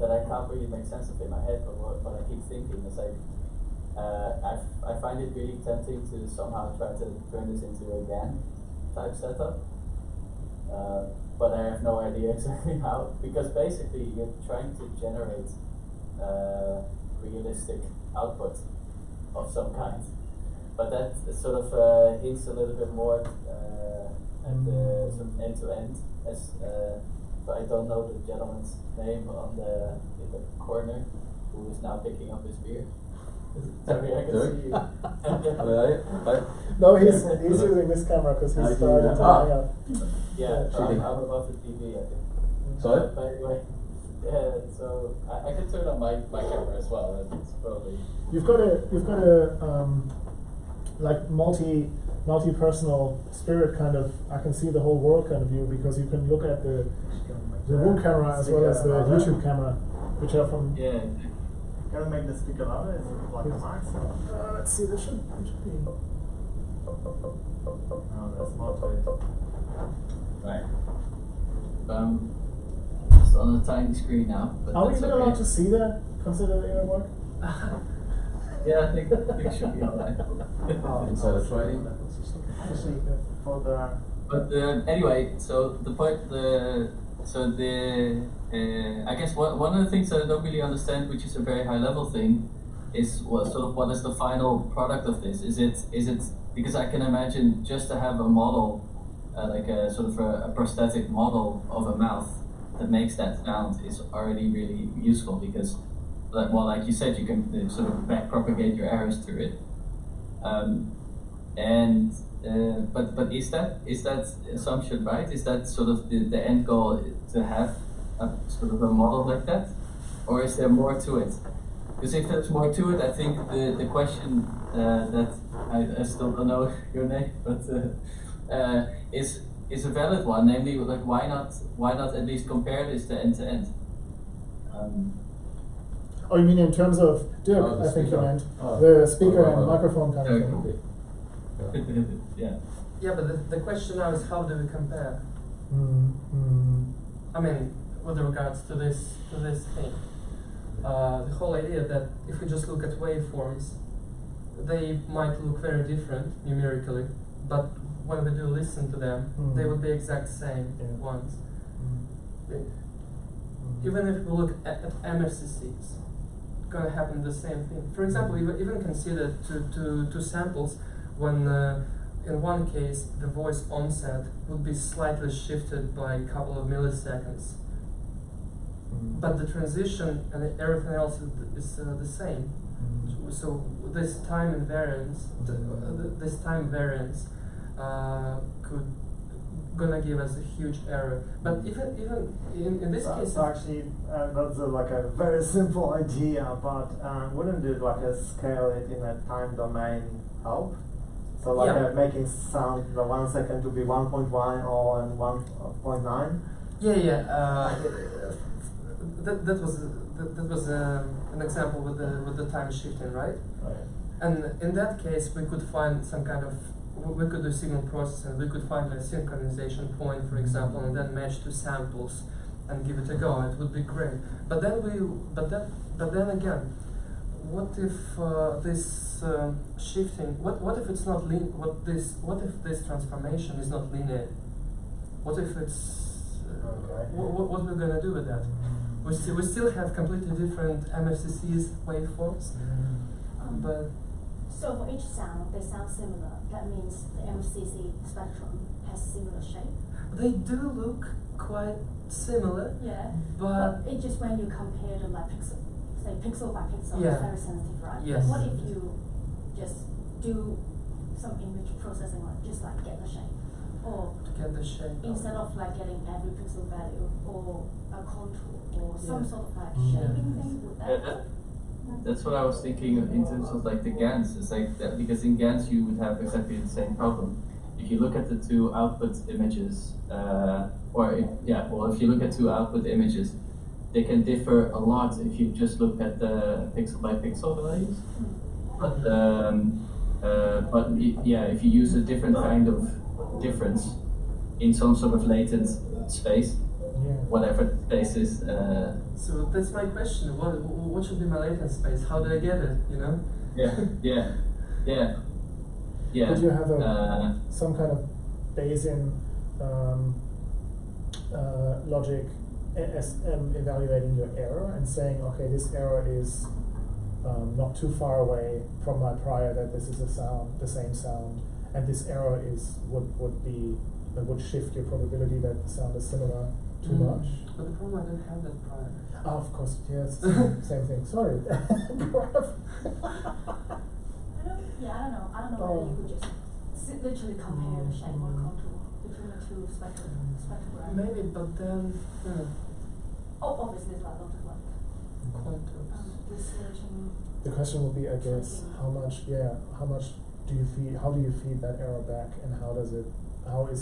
I can't really make sense of in my head, but what I keep thinking is like, I find it really tempting to somehow try to turn this into a GAN type setup, but I have no idea exactly how, because basically you're trying to generate realistic output of some kind, but that sort of hints a little bit more at the sort of end-to-end, as so I don't know the gentleman's name in the corner who is now picking up his beer. Sorry, I can see you. No, he's using this camera because he's starting to hang out. Yeah, I'm above the TV, I think. Sorry? But anyway, so I can turn on my camera as well. It's probably. You've got a like multi-personal spirit kind of. I can see the whole world kind of view because you can look at the room camera as well as the YouTube camera, which are from. Yeah. Can we make the speaker louder? Is it like a mic? Let's see. This should be. No, that's not it. Right. It's on a tiny screen now. But Are we that's even allowed to see that? Consider the inner work? Yeah, I think it should be alright. Inside a training. For the. But anyway, so the point, I guess one of the things that I don't really understand, which is a very high level thing, is what is the final product of this? Is it because I can imagine just to have a model, like a sort of a prosthetic model of a mouth that makes that sound is already really useful because, like you said, you can sort of back propagate your errors through it. But is that assumption right? Is that sort of the end goal to have a sort of a model like that, or is there more to it? Because if there's more to it, I think the question that I still don't know your name, but is a valid one. Namely, like why not at least compare this to end to end? Oh, you mean in terms of Dirk? Oh, the I think you speaker. meant Oh. the speaker Oh, and microphone kind of Yeah, thing. could be. Yeah. Yeah, but the question now is how do we compare? Mm. I mean, with regards to this thing, the whole idea that if we just look at waveforms, they might look very different numerically, but when we do listen to them, they would be exact same Yeah. ones. Mm. Even if we look at MFCCs, gonna happen the same thing. For example, even consider two samples when in one case the voice onset would be slightly shifted by a couple of milliseconds, but the transition and everything else is the same. So this time invariance, this time variance could gonna give us a huge error. But even in this case, So actually, that's like a very simple idea, but wouldn't it like scale it in a time domain help? So like Yeah. making sound the 1 second to be 1.1 or 1.9? yeah. That was an example with the time shifting, right? Right. And in that case, we could find some kind of, we could do signal processing. We could find a synchronization point, for example, and then match two samples and give it a go. It would be great. But then again, what if this shifting? What if it's not What if this transformation is not linear? What if it's Okay. what we're gonna do with that? We still have completely different MFCCs waveforms, but So for each sound, they sound similar. That means the MCC spectrum has similar shape. they do look quite similar. Yeah. But it just when you compare them like pixel by pixel, Yeah. it's very sensitive, right? Yes. What if you just do some image processing, like just like get the shape, or to get the shape. instead of like getting every pixel value or a contour or some Yeah. sort of like Yeah. shaping thing, would that? That's what I was thinking in terms of like the GANs. It's like that, because in GANs you would have exactly the same problem. If you look at the two output images, if you look at two output images, they can differ a lot if you just look at the pixel by pixel values. If you use a different kind of difference in some sort of latent space, Yeah. whatever space is. So that's my question. What should be my latent space? How do I get it? You know? Yeah. Could you have Uh, some kind of Bayesian logic evaluating your error and saying, okay, this error is not too far away from my prior that this is the same sound, and this error would shift your probability that the sound is similar too much. But the problem, I don't have that prior. Oh, of course, yeah, it's the same thing. Sorry. I don't know whether you could just literally compare the shape or contour between the two spectrum. Maybe, but then Oh, obviously there's like a lot of like contours. researching. The question will be, I guess, how much do you feed? How do you feed that error back, and how is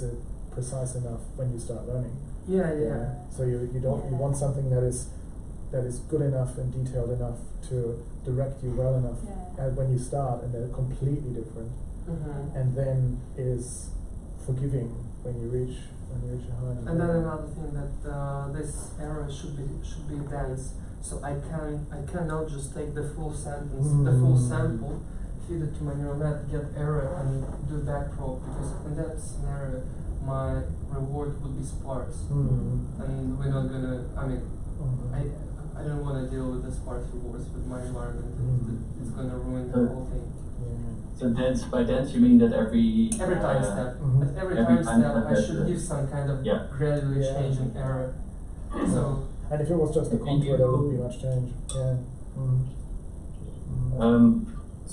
it precise enough when you start learning? Yeah. So you want something that is good enough and detailed enough to direct you well enough when you start, and they're completely different, Mm-hmm. and then is forgiving when you reach a high level. And then another thing that this error should be dense. So I cannot just take the full sentence, the full sample, feed it to my neural net, get error, and do backprobe, because in that scenario my reward would be sparse, and we're not gonna. I mean, I don't want to deal with the sparse rewards with my environment. It's gonna ruin the whole thing. so by dense you mean that every Every time step, at every every time time step, step I has should a- give some kind of Yeah. gradually Yeah. changing error. So And if it was just a Can contour, there wouldn't be you- much change. Yeah.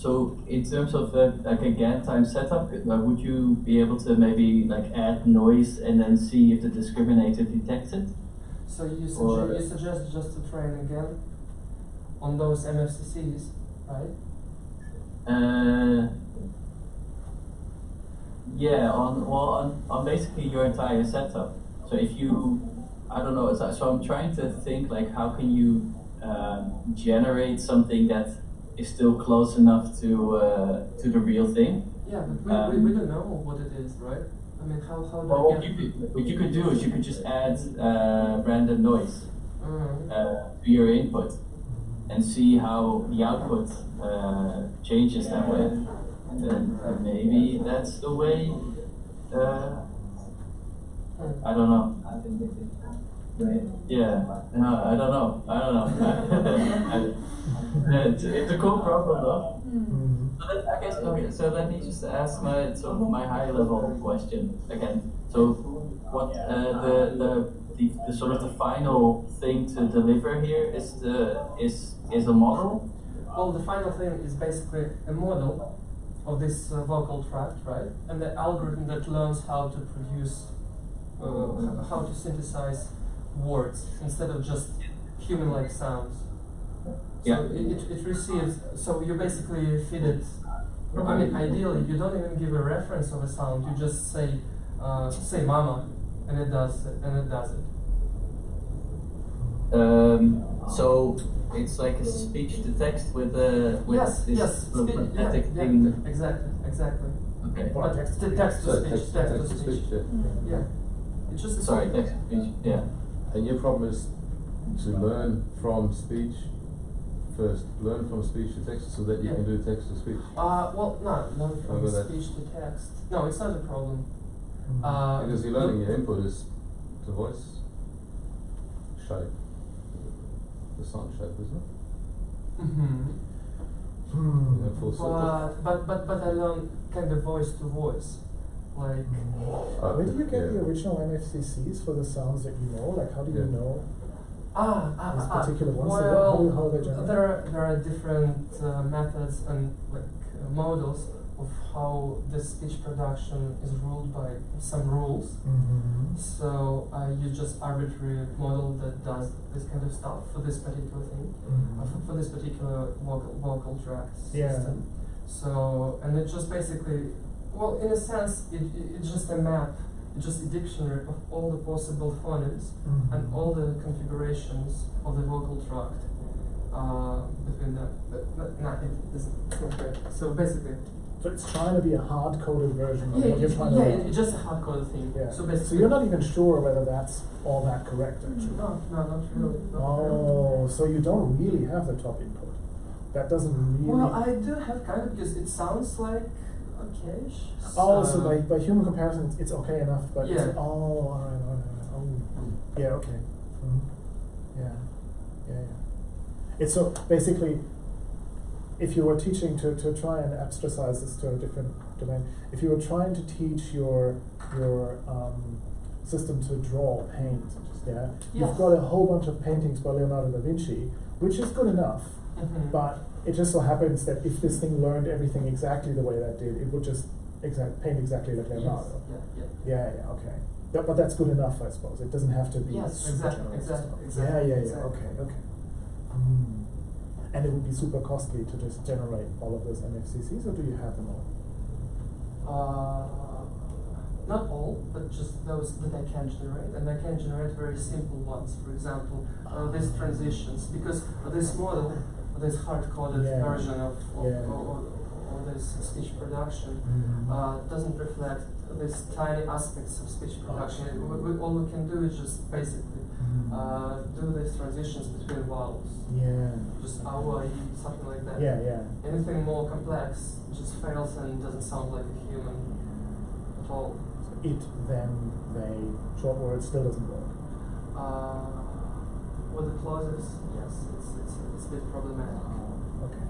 So in terms of like a GAN time setup, would you be able to maybe like add noise and then see if the discriminator detects it? So you Or- suggest just to train again on those MFCCs, right? On basically your entire setup. So if you, I don't know, so I'm trying to think like how can you generate something that is still close enough to the real thing. Yeah, but we don't know what it is, right? I mean, how do Well, I get... what you could do is you could just add random noise Mhm. to your input and see how the output changes that way. And then maybe that's the way. I don't know. Yeah, no, I don't know. It's a cool problem though. So I guess okay. So let me just ask my sort of my high level question again. So what the sort of the final thing to deliver here is a model. Well, the final thing is basically a model of this vocal tract, right? And the algorithm that learns how to produce, how to synthesize words instead of just human-like sounds. Yeah. So it receives, so you basically feed it, I mean, ideally, you don't even give a reference of a sound, you just say mama, and it does it. So it's like a speech to text with Yes, this yes, sort of magnetic thing. exactly. Okay. But text to text to So speech, text to speech, yeah. Yeah. It's just a Sorry, text to speech. Yeah. And your problem is to learn from speech first. Learn from speech to text so that you Yeah. can do text to speech. Well, no, not from Over that. speech to text. No, it's not a problem. Because you're learning your input is the voice shape. The sound shape, isn't it? Mm-hmm. Yeah, full circle. But I learn kind of voice to voice, like. Where do you get yeah. the original MFCCs for the sounds that you know? Like, how do you Yeah. know? These particular ones, so Well, how are they generated? there are different methods and models of how the speech production is ruled by some rules. So you just arbitrary model that does this kind of stuff for this particular thing, for this particular vocal tract system. So, and it just basically, well, in a sense, it's just a map. It's just a dictionary of all the possible phonemes and all the configurations of the vocal tract between them. But no, it doesn't. It's not great. So basically. So it's trying to be a hard-coded version of Yeah, what you're trying to learn. it's just a hard-coded thing. Yeah. So basically. So you're not even sure whether that's all that correct, actually. No, not really. Oh, so you don't really have the top input. That doesn't really. Well, I do have kind of, because it sounds like okay-ish. Oh, so by human comparison, it's okay enough, but Yeah. it's, all right. Oh, yeah, okay. Yeah. It's so basically, if you were teaching to try and abstracize this to a different domain, if you were trying to teach your system to draw paintings, Yes. you've got a whole bunch of paintings by Leonardo da Vinci, which is good enough, but it just so happens that if this thing learned everything exactly the way that did, it would just paint exactly like Leonardo. Yes. Yeah, okay. But that's good enough, I suppose. It doesn't have to be Yes, super exactly, general exactly, stuff. exactly, Yeah, exactly. okay. And it would be super costly to just generate all of those MFCCs, or do you have them all? Not all, but just those that I can generate, and I can generate very simple ones. For example, these transitions, because this model, this hard-coded version of this speech production, doesn't reflect these tiny aspects of speech production. All we can do is just basically do these transitions between vowels. Yeah. Just A, something like that. Yeah. Anything more complex just fails and doesn't sound like a human at all. So it, them, they, short words still doesn't work. With the clauses, yes, it's a bit problematic. Okay.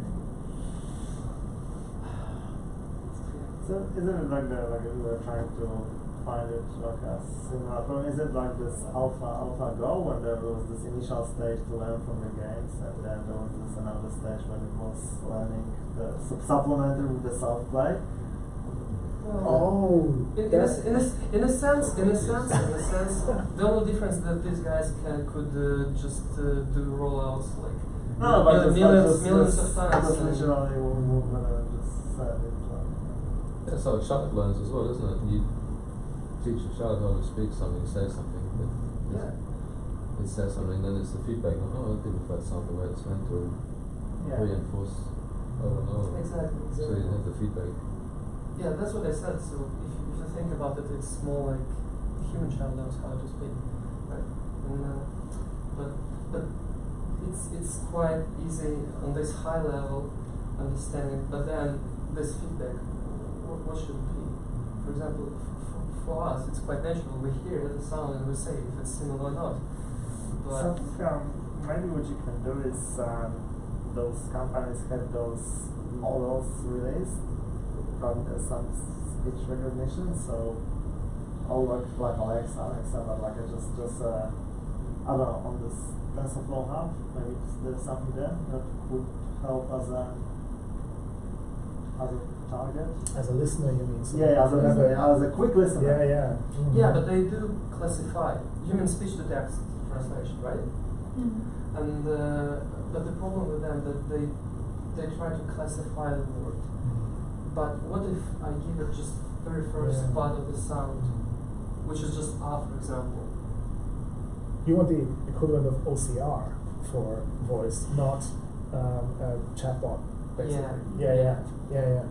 So isn't it like we were trying to find it like a similar problem? Is it like this AlphaGo when there was this initial stage to learn from the games, and then there was this another stage when it was learning the supplemented with the self-play? In a sense, the only difference that these guys could just do rollouts like millions of times. Just literally we're gonna just set it. That's how a child learns as well, isn't it? You teach a child how to speak something, say something. Yeah. it says something, then it's the feedback. Oh, it didn't quite sound the way it's meant to Yeah. reinforce. I don't know. Exactly. So you have the feedback. Yeah, that's what I said. So if you think about it, it's more like a human child knows how to speak, right? And, but it's quite easy on this high level understanding. But then this feedback, what should it be? For example, for us, it's quite natural. We hear the sound and we say if it's similar or not. But So maybe what you can do is those companies have those models released from some speech recognition. So all work like Alexa, but like just I don't know, on this TensorFlow hub. Maybe there's something there that would help as a target. As a listener, you mean? So Yeah, as a whatever. listener, as a quick listener. Yeah, yeah. Mhm. yeah, but they do classify human speech to text translation, right? Mm. And but the problem with them that they try to classify the word. But what if I give it just very first Yeah. part of the sound, which is just R, for example? You want the equivalent of OCR for voice, not a chatbot, basically. Yeah. Yeah.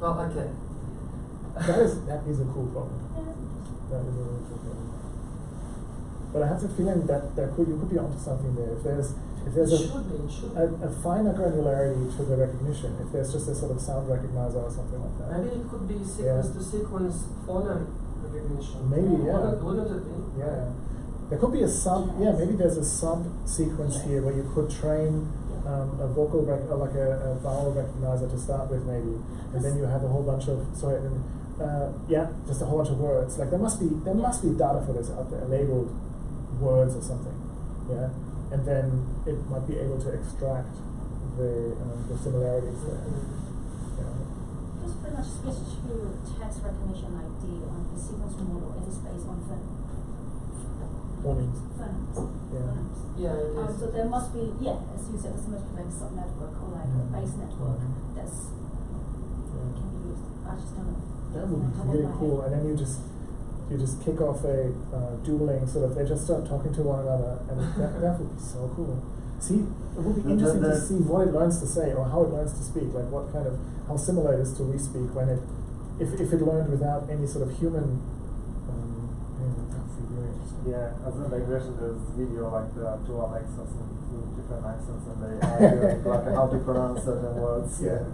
Well, okay. That is a cool problem. That is a really cool problem. But I have the feeling that you could be onto something there. If there's It should be. a finer granularity to the recognition, if there's just a sort of sound recognizer or something like that. Maybe it could be sequence to sequence phoneme recognition. Maybe, yeah. Wouldn't it be? Yeah. There could be a maybe there's a sub sequence here where you could train a vocal like a vowel recognizer to start with, maybe, and then you have a whole bunch of just a whole bunch of words. Like there must be data for this out there, labeled words or something, yeah, and then it might be able to extract the similarities there. Yeah. Just pretty much speech to text recognition ID on the sequence model is based on phonemes. Phonemes. Yeah. Yeah, it is. So there must be, as you said, there must be like a sub-network or like a base network that's can be used. I just don't know. That would be really cool, and then you just kick off a dueling sort of. They just start talking to one another, and that would be so cool. See, it would be interesting to see what it learns to say or how it learns to speak. Like how similar it is to we speak when if it learned without any sort of human. That would be really interesting. Yeah, as a digression, there's video like the two Alexas with different accents, and they argue like how to pronounce certain words. Yeah.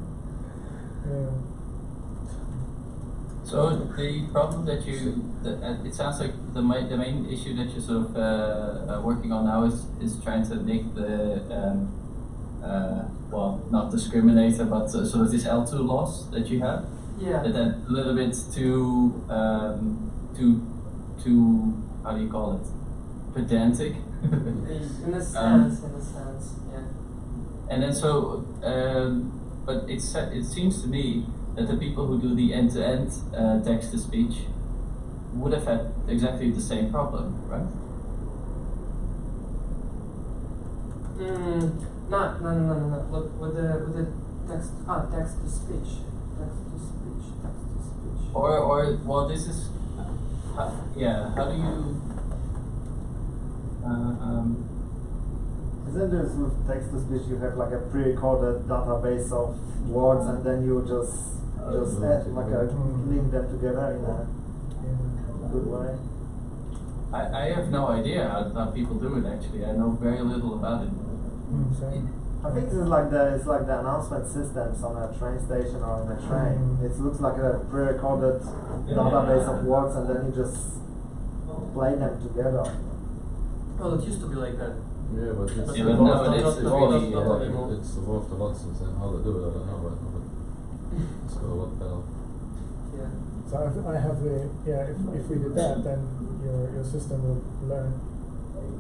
So the problem that it sounds like the main issue that you're sort of working on now is trying to make the not discriminator, but sort of this L2 loss that you have. Yeah. That a little bit too how do you call it? Pedantic. In a sense, yeah. And then so, but it seems to me that the people who do the end-to-end text-to-speech would have had exactly the same problem, right? No. Look, with the text-to-speech. Or well, this is how do you? Isn't there with text-to-speech you have like a pre-recorded database of words, and then you just add like link them together in a good way? I have no idea how people do it actually. I know very little about it. Same. I think this is like the announcement systems on a train station or in a train. It looks like a pre-recorded database of words, and then you just play them together. Well, it used to be like that. Yeah, but it's Yeah, but nowadays it's evolved not anymore. it's evolved a lot since then. How they do it, I don't know, but it's got a lot better. Yeah. So I have if we did that, then your system would learn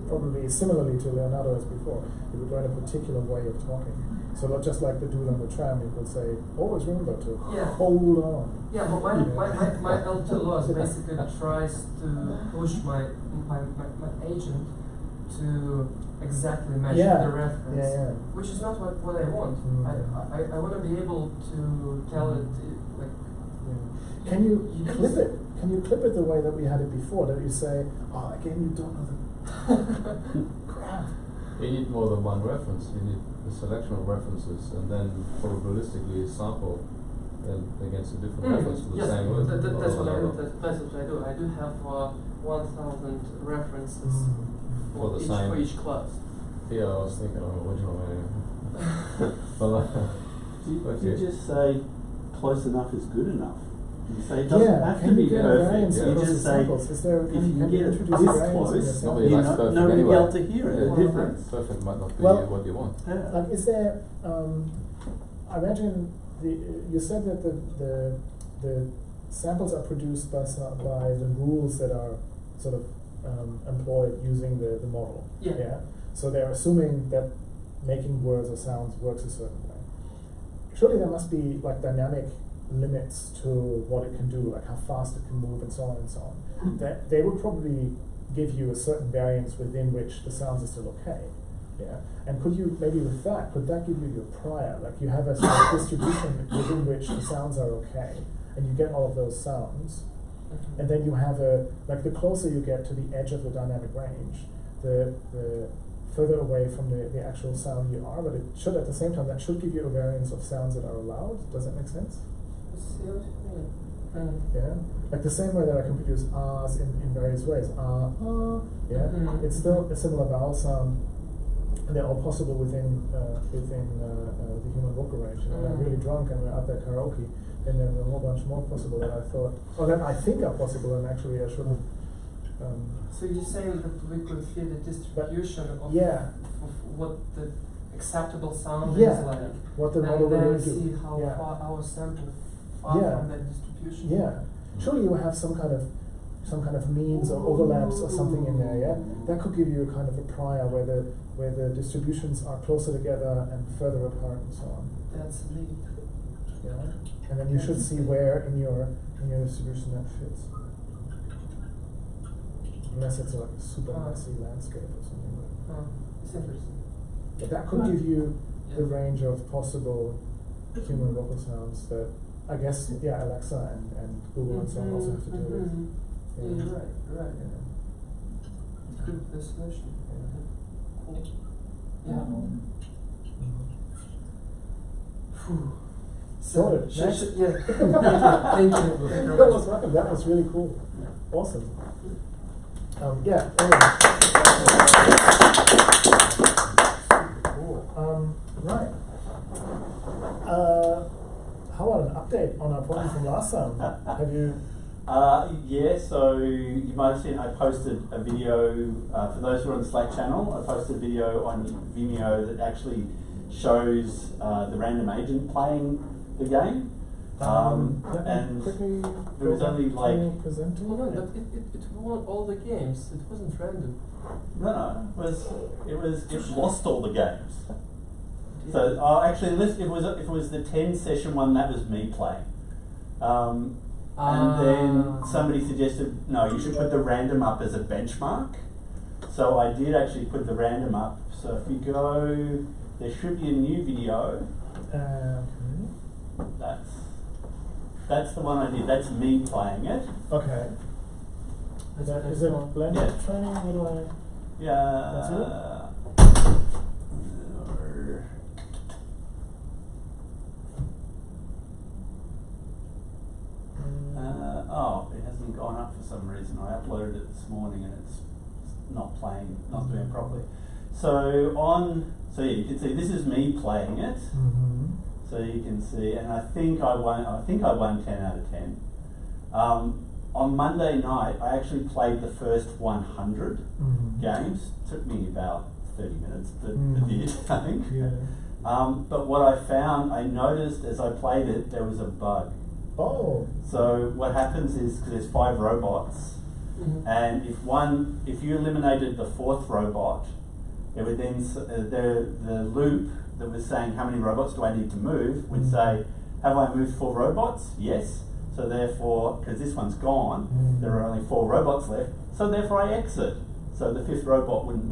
probably similarly to Leonardo as before. It would learn a particular way of talking. So not just like the dude on the tram, it would say, always remember to hold on. Yeah, but my L2 loss basically tries to push my agent to exactly match the reference, which is not what I want. I want to be able to tell it like Yeah. Can you clip it? Can you clip it the way that we had it before? That you say, oh, again, you don't know the crap. You need more than one reference. You need a selection of references, and then probabilistically sample them against a different reference for the yes, same word. that's what I do. That's what I do. I do have 1,000 references For the each same. for each class. Yeah, I was thinking of original name. Do you just say close enough is good enough? You say it doesn't have to can be you get perfect. variance Yeah. You across just the say samples? Is there, if you can can get it introduce this variance in close, your sample? Nobody likes perfect nobody will be anyway. able to hear it. Yeah. The difference. Perfect might not be Well, what you want. Yeah. Like, is there? I imagine you said that the samples are produced by the rules that are sort of employed using the model. Yeah. So they're assuming that making words or sounds works a certain way. Surely there must be like dynamic limits to what it can do, like how fast it can move and so on and so on. That they would probably give you a certain variance within which the sounds are still okay. Yeah. And could you maybe with that, could that give you your prior? Like you have a sort of distribution within which the sounds are okay, and you get all of those sounds, and then you have like the closer you get to the edge of the dynamic range, the further away from the actual sound you are, but it should at the same time, that should give you a variance of sounds that are allowed. Does that make sense? Yeah, like the same way that I can produce R's in various ways. Yeah, it's still a similar vowel sound, and they're all possible within the human vocal range. And when I'm really drunk and we're out there karaoke, then there's a whole bunch more possible that I thought, or that I think are possible, and actually I shouldn't. So you're saying that we could hear the distribution of what the acceptable sound is like, what the model and will then do. see how far our sample far from that distribution. Yeah, surely you will have some kind of means or overlaps or something in there. Yeah, that could give you a kind of a prior where the distributions are closer together and further apart and so on. That's neat. Yeah, and then you should see where in your distribution that fits. Unless it's like a super messy landscape or something like that. It's interesting. But that could give you the range of possible human vocal sounds that I guess Alexa and Google and so on also have to deal with. Yeah, right. Yeah. Good destination. Cool. Yeah. Sorted. Next. Yeah. Thank you. That was welcome. That was really cool. Awesome. Anyway. Cool. Right. How about an update on our problem from last time? Have you? So you might have seen I posted a video, for those who are on the Slack channel, I posted a video on Vimeo that actually shows the random agent playing the game. And it was only like... presenting. Hold on, but it won all the games. It wasn't random. No, it lost all the games. So actually, if it was the 10 session one, that was me playing. And then somebody suggested, no, you should put the random up as a benchmark. So I did actually put the random up. So if you go, there should be a new video. That's the one I did. That's me playing it. Okay. Is it blended training? What do I? Yeah. That's it? It hasn't gone up for some reason. I uploaded it this morning and it's not playing, not doing it properly. So you can see this is me playing it. So you can see, and I think I won 10 out of 10. On Monday night, I actually played the first 100 games. Took me about 30 minutes, but it did, I think. Yeah. But what I noticed as I played it, there was a bug. Oh. So what happens is, because there's 5 robots, and if you eliminated the 4th robot, it would then the loop that was saying how many robots do I need to move would say, have I moved 4 robots? Yes. So therefore, because this one's gone, there are only 4 robots left. So therefore I exit. So the 5th robot wouldn't